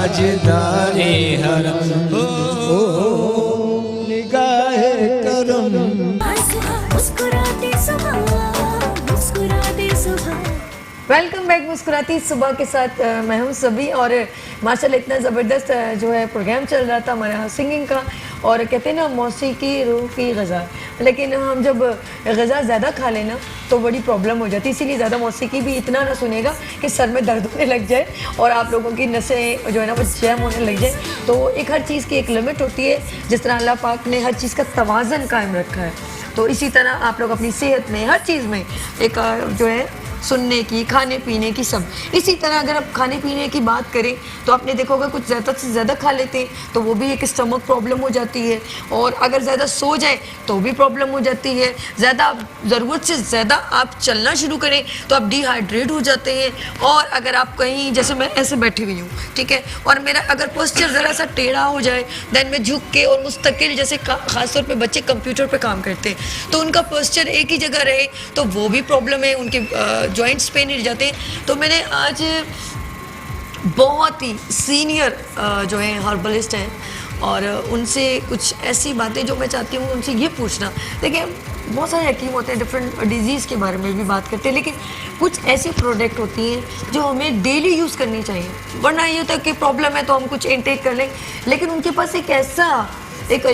[SPEAKER 5] ताजदारे हरम निगाहे करम।
[SPEAKER 6] मुस्कुराते सुबह, मुस्कुराते सुबह।
[SPEAKER 1] वेलकम बैक मुस्कुराती सुबह के साथ मैं हूं सभी और माशाल्लाह इतना ज़बरदस्त जो है प्रोग्राम चल रहा था हमारे यहाँ सिंगिंग का। और कहते हैं ना मौसीकी रूह की ग़ज़ा, लेकिन हम जब ग़ज़ा ज़्यादा खा लेना तो बड़ी प्रॉब्लम हो जाती है। इसीलिए ज़्यादा मौसीकी भी इतना ना सुनेगा कि सर में दर्द होने लग जाए और आप लोगों की नसें जो है ना वो जैम होने लग जाए। तो एक हर चीज़ की एक लिमिट होती है, जिस तरह अल्लाह पाक ने हर चीज़ का तवाज़न कायम रखा है, तो इसी तरह आप लोग अपनी सेहत में हर चीज़ में एक जो है सुनने की, खाने पीने की, सब इसी तरह अगर आप खाने पीने की बात करें तो आपने देखोगे कुछ ज़्यादा से ज़्यादा खा लेते हैं तो वो भी एक स्टमक प्रॉब्लम हो जाती है। और अगर ज़्यादा सो जाए तो भी प्रॉब्लम हो जाती है। ज़्यादा ज़रूरत से ज़्यादा आप चलना शुरू करें तो आप डिहाइड्रेट हो जाते हैं। और अगर आप कहीं, जैसे मैं ऐसे बैठी हुई हूँ, ठीक है, और मेरा अगर पोस्चर ज़रा सा टेढ़ा हो जाए, दैन मैं झुक के और मुस्तकिल, जैसे ख़ासतौर पर बच्चे कंप्यूटर पर काम करते हैं तो उनका पोस्चर एक ही जगह रहे तो वो भी प्रॉब्लम है, उनके जॉइंट्स पेन हिल जाते हैं। तो मैंने आज बहुत ही सीनियर जो है हर्बलिस्ट हैं और उनसे कुछ ऐसी बातें जो मैं चाहती हूँ उनसे ये पूछना। देखिए बहुत सारे हकीम होते हैं, डिफरेंट डिजीज़ के बारे में भी बात करते हैं, लेकिन कुछ ऐसी प्रोडक्ट होती हैं जो हमें डेली यूज़ करनी चाहिए। वरना ये होता है कि प्रॉब्लम है तो हम कुछ इनटेक कर लें, लेकिन उनके पास एक ऐसा एक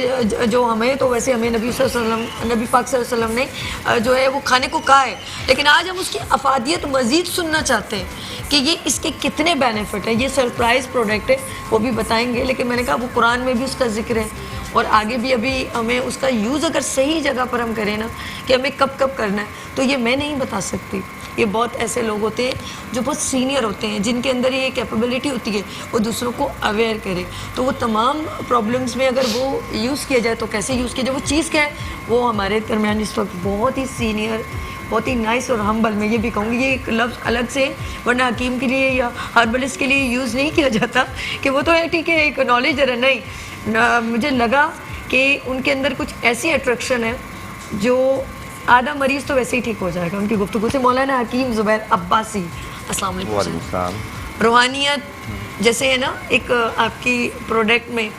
[SPEAKER 1] जो हमें तो वैसे हमें नबी पाक सल्लल्लाहु अलैहि वसल्लम ने जो है वो खाने को कहा है, लेकिन आज हम उसकी अफादियत मज़ीद सुनना चाहते हैं कि ये इसके कितने बेनिफिट है। ये सरप्राइज़ प्रोडक्ट है, वो भी बताएंगे, लेकिन मैंने कहा वो कुरान में भी उसका जिक्र है और आगे भी अभी हमें उसका यूज़ अगर सही जगह पर हम करें ना कि हमें कब कब करना है तो ये मैं नहीं बता सकती। ये बहुत ऐसे लोग होते हैं जो बहुत सीनियर होते हैं, जिनके अंदर ये कैपेबिलिटी होती है वो दूसरों को अवेयर करे। तो वो तमाम प्रॉब्लम्स में अगर वो यूज़ किया जाए तो कैसे यूज़ किया जाए, वो चीज़ क्या है, वो हमारे दरमियान इस वक्त बहुत ही सीनियर, बहुत ही नाइस और हम्बल, मैं ये भी कहूँगी, ये एक लफ्ज़ अलग से, वरना हकीम के लिए या हर्बलिस्ट के लिए यूज़ नहीं किया जाता कि वो तो है ठीक है एक नॉलेज है, नहीं। मुझे लगा कि उनके अंदर कुछ ऐसी अट्रैक्शन है जो आधा मरीज़ तो वैसे ही ठीक हो जाएगा उनकी गुफ्तगू से। मौलाना हकीम ज़ुबैर अब्बासी, अस्सलाम वालेकुम। रूहानियत जैसे है ना एक आपकी प्रोडक्ट में,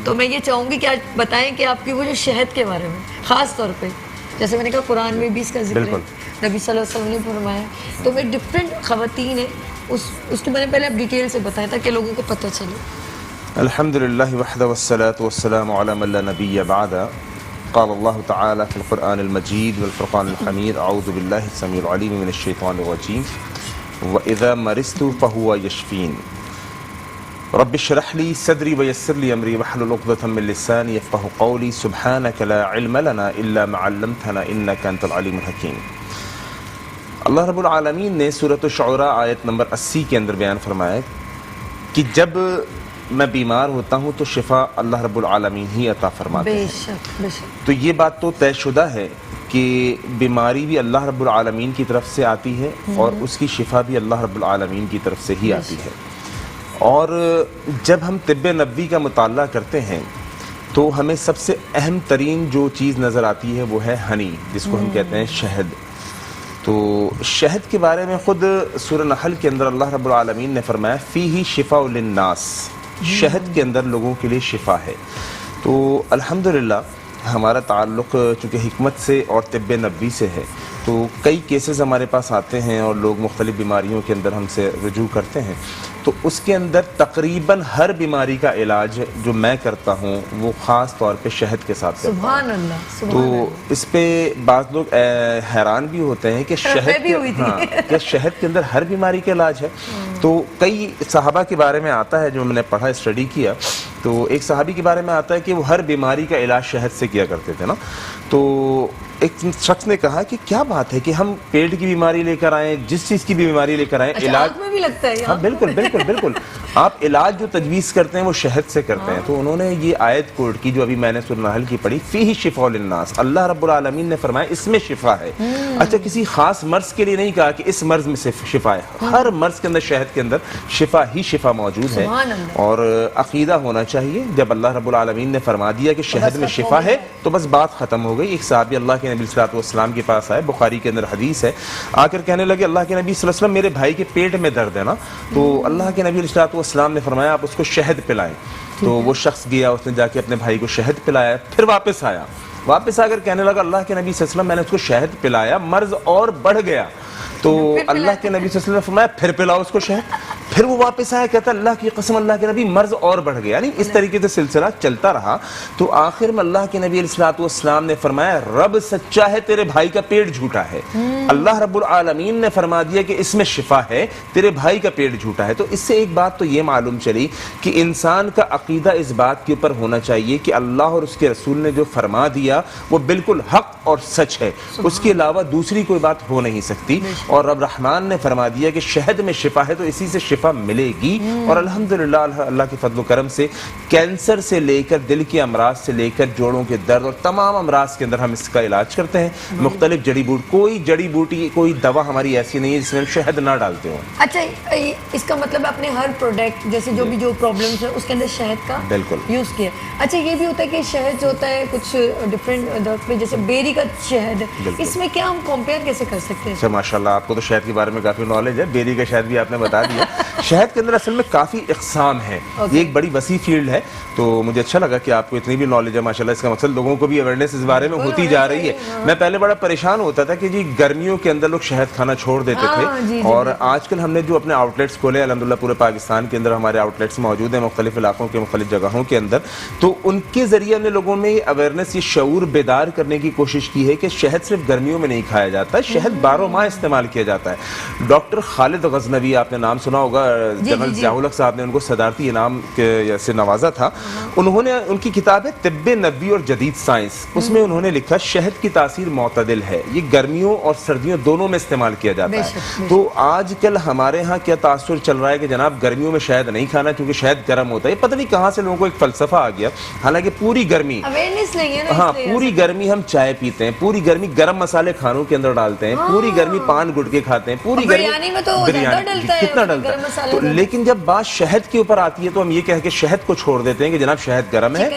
[SPEAKER 1] तो मैं ये चाहूँगी कि आज बताएं कि आपकी वो जो शहद के बारे में ख़ास तौर पे, जैसे मैंने कहा कुरान में भी इसका जिक्र है, नबी सल्लल्लाहु अलैहि वसल्लम ने फरमाया, तो मैं डिफरेंट ख़वातीन है उसके बारे में पहले आप डिटेल से बताएं ताकि लोगों को पता चले।
[SPEAKER 10] अल्हम्दुलिल्लाह वहदा वस्सलातु वस्सलामु अला मन ला नबिय्य बअदा क़ाल अल्लाहु तआला फ़िल क़ुरआनिल मजीद वल फ़ुरक़ानिल हमीद अऊज़ु बिल्लाहि समीउल अलीम मिनश शैतानिर रजीम व इज़ा मरिज़तु फ़हुव यशफ़ीन रब्बि इश्रह ली सदरी व यस्सिर ली अमरी वहलुल उक़दतम मिन लिसानी यफ़क़हू क़ौली सुब्हानका ला इल्म लना इल्ला मा अल्लमतना इन्नका अंतल अलीमुल हकीम। अल्लाह रब्बुल आलमीन ने सूरत शुअरा आयत नंबर 80 के अंदर बयान फरमाया कि जब मैं बीमार होता हूँ तो शिफा अल्लाह रब्बुल आलमीन ही अता फरमाते हैं।
[SPEAKER 1] बेशक बेशक।
[SPEAKER 10] तो ये बात तो तयशुदा है कि बीमारी भी अल्लाह रब्बुल आलमीन की तरफ से आती है और उसकी शिफा भी अल्लाह रब्बुल आलमीन की तरफ से ही आती है। और जब हम तिब्ब नबवी का मुताला करते हैं तो हमें सबसे अहम तरीन जो चीज़ नज़र आती है वो है हनी, जिसको हम कहते हैं शहद। तो शहद के बारे में ख़ुद सूरह नहल के अंदर अल्लाह रब्बुल आलमीन ने फरमाया फ़ीही शिफ़ाउ लिन्नास, शहद के अंदर लोगों के लिए शिफा है। तो अल्हम्दुलिल्लाह हमारा ताल्लुक़ चूँकि हिकमत से और तिब्ब नबवी से है, तो कई केसेस हमारे पास आते हैं और लोग मुख्तलिफ़ बीमारियों के अंदर हमसे रुजू करते हैं, तो उसके अंदर तकरीबन हर बीमारी का इलाज जो मैं करता हूँ वो ख़ास तौर पे शहद के साथ करता हूँ।
[SPEAKER 1] सुभान अल्लाह, सुभान
[SPEAKER 10] तो
[SPEAKER 1] अल्लाह।
[SPEAKER 10] इस पे बाज़ लोग हैरान भी होते हैं कि शहद
[SPEAKER 1] भी हुई थी।
[SPEAKER 10] हाँ, क्या शहद के अंदर हर बीमारी का इलाज है। तो कई सहाबा के बारे में आता है जो मैंने पढ़ा, स्टडी किया, तो एक सहाबी के बारे में आता है कि वो हर बीमारी का इलाज शहद से किया करते थे ना। तो एक शख्स ने कहा कि क्या बात है कि हम पेट की बीमारी लेकर आए, जिस चीज़ की भी बीमारी लेकर आए,
[SPEAKER 1] अच्छा,
[SPEAKER 10] इलाज
[SPEAKER 1] आँख में भी लगता है।
[SPEAKER 10] हाँ बिल्कुल बिल्कुल बिल्कुल आप इलाज जो तजवीज़ करते हैं वो शहद से करते हैं। तो उन्होंने ये आयत कोट की जो अभी मैंने सूरह नहल की पढ़ी, फ़ीही शिफ़ाउ लिन्नास, अल्लाह रब्बुल आलमीन ने फरमाया इसमें शिफा है। अच्छा, किसी खास मर्ज के लिए नहीं कहा कि इस मर्ज में सिर्फ शिफा है, हर मर्ज के अंदर शहद के अंदर शिफा ही शिफा मौजूद है। और अकीदा होना चाहिए, जब अल्लाह रब्बुल आलमीन ने फरमा दिया कि शहद में शिफा है तो बस बात ख़त्म हो गई। एक सहाबी अल्लाह के नबी सल्लल्लाहु अलैहि वसल्लम के पास आए, बुखारी के अंदर हदीस है, आकर कहने लगे अल्लाह के नबी सल्लल्लाहु अलैहि वसल्लम मेरे भाई के पेट में दर्द है ना। तो अल्लाह के नबी सल्लल्लाहु अलैहि वसल्लम ने फरमाया आप उसको शहद पिलाएं। तो वो शख्स गया, उसने जाके अपने भाई को शहद पिलाया, फिर वापस आया, वापस आकर कहने लगा अल्लाह के नबी सल्लल्लाहु अलैहि वसल्लम मैंने उसको शहद पिलाया, मर्ज और बढ़ गया। तो अल्लाह के नबी सल्लल्लाहु अलैहि वसल्लम ने फरमाया फिर पिलाओ उसको शहद। फिर वो वापस आया, कहता अल्लाह की कसम अल्लाह के नबी मर्ज और बढ़ गया। यानी इस तरीके से सिलसिला चलता रहा। तो आखिर में अल्लाह के नबी अलैहिस्सलातु वस्सलाम ने फरमाया रब सच्चा है, तेरे भाई का पेट झूठा है। अल्लाह रब्बुल आलमीन ने फरमा दिया कि इसमें शिफा है, तेरे भाई का पेट झूठा है। तो इससे एक बात तो ये मालूम चली कि इंसान का अकीदा इस बात के ऊपर होना चाहिए कि अल्लाह और उसके रसूल ने जो फरमा दिया वो बिल्कुल हक और सच है, उसके अलावा दूसरी कोई बात हो नहीं सकती। और रब रहमान ने फरमा दिया कि शहद में शिफा है, तो इसी से शिफा मिलेगी। और अल्हम्दुलिल्लाह अल्लाह के फजल करम से कैंसर से लेकर दिल के अमराज से लेकर जोड़ों के दर्द और तमाम अमराज के अंदर हम इसका इलाज करते हैं। मुख्तलिफ जड़ी बूटी, कोई जड़ी बूटी कोई दवा हमारी ऐसी नहीं है जिसमें हम शहद ना डालते हो।
[SPEAKER 1] अच्छा, इसका मतलब आपने हर प्रोडक्ट जैसे जो प्रॉब्लम्स है उसके अंदर शहद का
[SPEAKER 10] बिल्कुल
[SPEAKER 1] यूज किया। अच्छा, ये भी होता है कि शहद जो होता है कुछ डिफरेंट, जैसे बेरी का शहद, इसमें क्या हम कंपेयर कैसे कर सकते हैं?
[SPEAKER 10] अच्छा, माशाल्लाह आपको तो शहद के बारे में काफी नॉलेज है। बेरी का शहद भी आपने बता दिया। शहद के अंदर असल में काफी इकसाम है, ये एक बड़ी वसी फील्ड है। तो मुझे अच्छा लगा कि आपको इतनी भी नॉलेज है माशाल्लाह। इसका मकसद लोगों को भी अवेयरनेस इस बारे में होती जा रही है। मैं पहले बड़ा परेशान होता था कि जी गर्मियों के अंदर लोग शहद खाना छोड़ देते थे, और आजकल हमने जो अपने आउटलेट्स खोले अल्हम्दुलिल्लाह पूरे पाकिस्तान के अंदर हमारे आउटलेट्स मौजूद हैं मुख्तलिफ इलाकों के मुख्तलिफ जगहों के अंदर, तो उनके जरिए हमने लोगों में अवेयरनेस, ये शऊर बेदार करने की कोशिश की है कि शहद सिर्फ गर्मियों में नहीं खाया जाता है, शहद 12 माह इस्तेमाल किया जाता है। डॉक्टर खालिद गजनवी, आपने नाम सुना होगा, जनरल ज़ियाउल हक साहब ने उनको सदारती इनाम से नवाजा था। उन्होंने, उनकी किताब है तिब्बे नबी और जदीद साइंस, उसमें उन्होंने लिखा शहद की तासीर मोतदिल है, ये गर्मियों और सर्दियों दोनों में इस्तेमाल किया जाता है। तो आजकल हमारे यहाँ क्या तासुर चल रहा है कि जनाब गर्मियों में शहद नहीं खाना क्योंकि शहद गर्म होता है। पता नहीं कहाँ से लोगों को एक फलसफा आ गया। हालांकि पूरी गर्मी
[SPEAKER 1] अवेयरनेस नहीं है ना,
[SPEAKER 10] हाँ, पूरी गर्मी हम चाय पीते हैं, पूरी गर्मी गर्म मसाले खानों के अंदर डालते हैं, पूरी गर्मी पान गुटके खाते हैं, पूरी गर्मी
[SPEAKER 1] बिरयानी में तो कितना
[SPEAKER 10] डलता है। तो लेकिन जब बात शहद के ऊपर आती है तो हम ये कह के शहद को छोड़ देते हैं कि जनाब शहद गर्म है।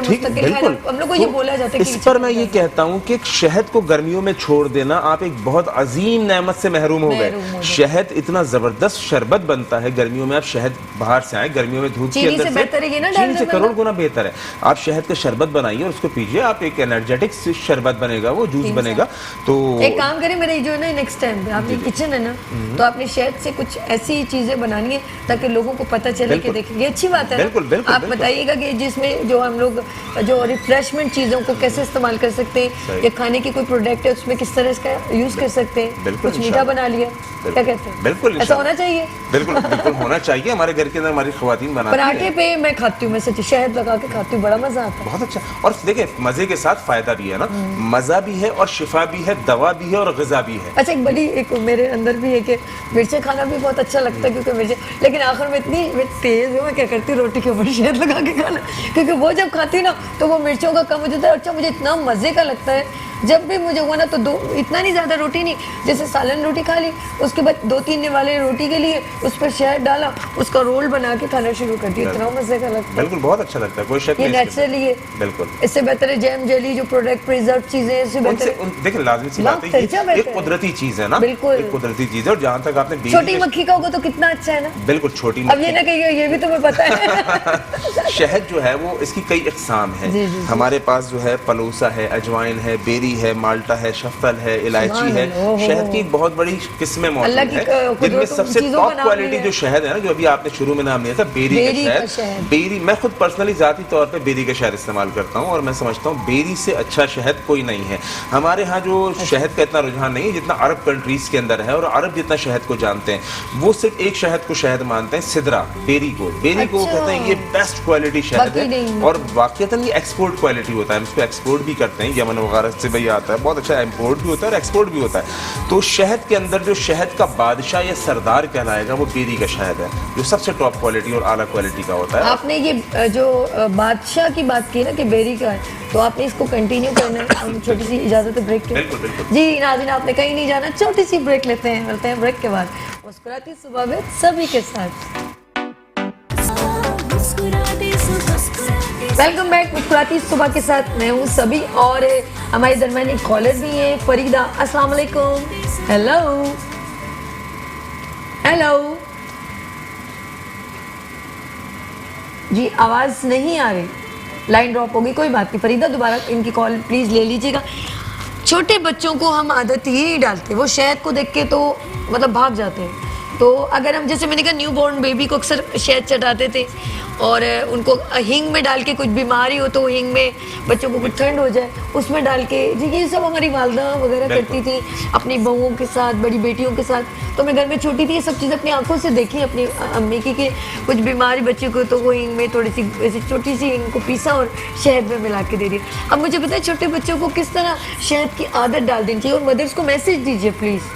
[SPEAKER 10] ठीक, बिल्कुल,
[SPEAKER 1] हम लोग को ये बोला जाता है।
[SPEAKER 10] इस पर मैं ये कहता हूँ कि शहद को गर्मियों में छोड़ देना, आप एक बहुत अजीम नेमत से महरूम हो गए। शहद इतना जबरदस्त शरबत बनता है गर्मियों में। आप शहद बाहर से आए गर्मियों में धूप के अंदर चीनी से करोड़ गुना बेहतर है। आप शहद का शरबत बनाइए और उसको पीजिए, आप एक एनर्जेटिक शरबत बनेगा, वो जूस बनेगा। तो
[SPEAKER 1] एक काम करें, मेरे जो है ना नेक्स्ट टाइम आपकी किचन है ना, तो आपने शहद से कुछ ऐसी चीजें बनानी है ताकि लोगों को पता चले कि देखिए ये अच्छी बात है। बिल्कुल, आप बताइएगा कि जिसमें जो हम लोग जो रिफ्रेशमेंट चीजों को कैसे इस्तेमाल कर सकते हैं, या खाने की कोई प्रोडक्ट है उसमें किस तरह इसका यूज कर सकते हैं। कुछ मीठा बना लिया, क्या कहते हैं?
[SPEAKER 10] बिल्कुल
[SPEAKER 1] ऐसा होना चाहिए।
[SPEAKER 10] बिल्कुल बिल्कुल होना चाहिए। हमारे घर के अंदर हमारी ख्वातीन बनाती हैं।
[SPEAKER 1] पराठे पे मैं खाती हूँ, मैं सच शहद लगा के खाती हूँ, बड़ा मजा आता है।
[SPEAKER 10] बहुत अच्छा। और देखिए मजे के साथ फायदा भी है ना, मजा भी है और शिफा भी है, दवा भी है और ग़िज़ा भी है।
[SPEAKER 1] अच्छा, एक मेरे अंदर भी है कि मिर्चें खाना भी बहुत अच्छा लगता है, क्योंकि मिर्चें, लेकिन आखिर में इतनी तेज हूँ, मैं क्या करती हूँ रोटी के ऊपर शहद लगा के खाना, क्योंकि वो जब खाती ना तो वो मिर्चों का कम हो जाता है। अच्छा, मुझे इतना मजे का लगता है जब भी मुझे हुआ ना, तो इतना नहीं ज्यादा रोटी नहीं, जैसे सालन रोटी खा ली, उसके बाद 2-3 वाले रोटी के लिए उस पर शहद डाला, उसका रोल बना के खाना शुरू कर दिया। इतना मजे का लगता है।
[SPEAKER 10] बिल्कुल, बहुत अच्छा लगता है, कोई शक नहीं।
[SPEAKER 1] ये नेचुरली है,
[SPEAKER 10] बिल्कुल।
[SPEAKER 1] इससे बेहतर है जैम जेली जो प्रोडक्ट प्रिजर्व चीजें, इससे बेहतर है।
[SPEAKER 10] देखिए लाजमी सी बात है, ये एक कुदरती चीज है ना,
[SPEAKER 1] बिल्कुल
[SPEAKER 10] एक कुदरती चीज है। और जहाँ तक आपने
[SPEAKER 1] छोटी मक्खी का होगा तो कितना अच्छा है ना।
[SPEAKER 10] बिल्कुल, छोटी
[SPEAKER 1] अब ये ना कहिए, ये भी तुम्हें पता है।
[SPEAKER 10] शहद जो है वो इसकी कई इकसाम है। हमारे पास जो है पलूसा है, अजवाइन है, बेरी है, माल्टा है, शफ्तल है, इलायची है। शहद की एक बहुत बड़ी किस्में मौजूद है, जिनमें सबसे टॉप क्वालिटी जो शहद है ना, जो अभी आपने शुरू में नाम लिया था, बेरी का शहद। बेरी, मैं खुद पर्सनली जाती तौर पे बेरी का शहद इस्तेमाल करता हूँ, और मैं समझता हूँ बेरी से अच्छा शहद कोई नहीं है। हमारे यहाँ जो शहद का इतना रुझान नहीं है जितना अरब कंट्रीज के अंदर है, और अरब जितना शहद को जानते हैं, वो सिर्फ एक शहद को शहद मानते हैं, सिदरा, बेरी को कहते हैं ये बेस्ट क्वालिटी शहद है, और वाकईतन ये एक्सपोर्ट क्वालिटी होता है। हम इसको एक्सपोर्ट भी करते हैं, यमन वगैरह से भाई आता है, बहुत अच्छा इंपोर्ट भी होता है और एक्सपोर्ट भी होता है। तो शहद के अंदर जो शहद का बादशाह या सरदार कहलाएगा वो बेरी का शहद है, जो सबसे टॉप क्वालिटी और आला क्वालिटी का होता है।
[SPEAKER 1] आपने ये जो बादशाह की बात की ना कि बेरी का है, तो आपने इसको कंटिन्यू करना है। हम छोटी सी इजाजत है ब्रेक की।
[SPEAKER 10] बिल्कुल बिल्कुल
[SPEAKER 1] जी नाज़रीन, आपने कहीं नहीं जाना, छोटी सी ब्रेक लेते हैं, मिलते हैं ब्रेक के बाद मुस्कुराती सुबह में सभी के साथ। वेलकम बैक मुस्कुराती सुबह के साथ, मैं हूँ सभी, और हमारे दरमियान एक कॉलर भी है, फरीदा। अस्सलाम वालेकुम। हेलो हेलो जी, आवाज़ नहीं आ रही, लाइन ड्रॉप होगी, कोई बात नहीं। फरीदा दोबारा इनकी कॉल प्लीज़ ले लीजिएगा। छोटे बच्चों को हम आदत ही डालते हैं, वो शहद को देख के तो मतलब भाग जाते हैं। तो अगर हम, जैसे मैंने कहा, न्यू बॉर्न बेबी को अक्सर शहद चटाते थे और उनको हींग में डाल के, कुछ बीमारी हो तो हींग में, बच्चों को कुछ ठंड हो जाए उसमें डाल के, जी ये सब हमारी वालदा वगैरह करती थी अपनी बहुओं के साथ, बड़ी बेटियों के साथ। तो मैं घर में छोटी थी, ये सब चीज़ अपनी आंखों से देखी अपनी अम्मी की, कि कुछ बीमारी बच्चे को तो वो हींग में थोड़ी सी ऐसी छोटी सी हींग को पीसा और शहद में मिला के दे दिया। अब मुझे पता है छोटे बच्चों को किस तरह शहद की आदत डाल देनी चाहिए, और मदर्स को मैसेज दीजिए प्लीज़।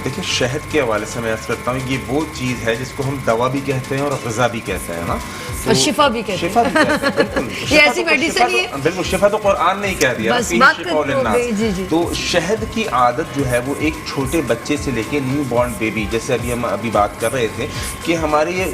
[SPEAKER 10] देखिए, शहद के हवाले से मैं अर्ज करता हूँ, ये वो चीज़ है जिसको हम दवा भी कहते हैं और ग़िज़ा भी कहते हैं ना,
[SPEAKER 1] और शिफा भी कहते हैं।
[SPEAKER 10] शिफा भी कहते हैं, बिल्कुल।
[SPEAKER 1] ये ऐसी मेडिसिन ही है।
[SPEAKER 10] बिल्कुल, शिफा तो कुरान ने ही कह दिया,
[SPEAKER 1] बस
[SPEAKER 10] फीही
[SPEAKER 1] बात
[SPEAKER 10] शिफाउल
[SPEAKER 1] करते
[SPEAKER 10] लिन्नास।
[SPEAKER 1] हो, जी, जी।
[SPEAKER 10] तो शहद की आदत जो है वो एक छोटे बच्चे से लेके न्यू बॉर्न बेबी, जैसे अभी हम बात कर रहे थे कि हमारी ये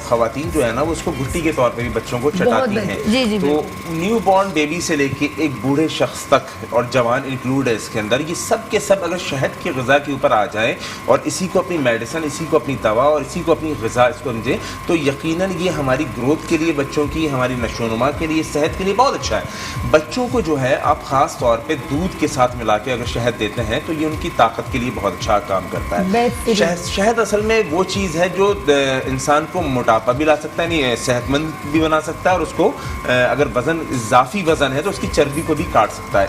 [SPEAKER 10] ख़वातीन जो है ना वो उसको घुट्टी के तौर पर भी बच्चों को चटाती हैं।
[SPEAKER 1] जी, जी,
[SPEAKER 10] तो न्यू बॉर्न बेबी से लेके एक बूढ़े शख्स तक और जवान इंक्लूड है इसके अंदर, ये सब के सब अगर शहद की ग़िज़ा के ऊपर आ जाए और इसी को अपनी मेडिसिन, इसी को अपनी दवा और इसी को अपनी ग़िज़ा इसको समझें, तो यकीनन ये हमारी ग्रोथ के लिए, बच्चों की, हमारी नशोनुमा के लिए, सेहत के लिए बहुत अच्छा है। बच्चों को जो है आप ख़ास तौर पे दूध के साथ मिला के अगर शहद देते हैं तो ये उनकी ताकत के लिए बहुत अच्छा काम करता है। शहद असल में वो चीज़ है जो इंसान को मोटापा भी ला सकता है, नहीं सेहतमंद भी बना सकता है, और उसको अगर वजन इजाफी वजन है तो उसकी चर्बी को भी काट सकता है।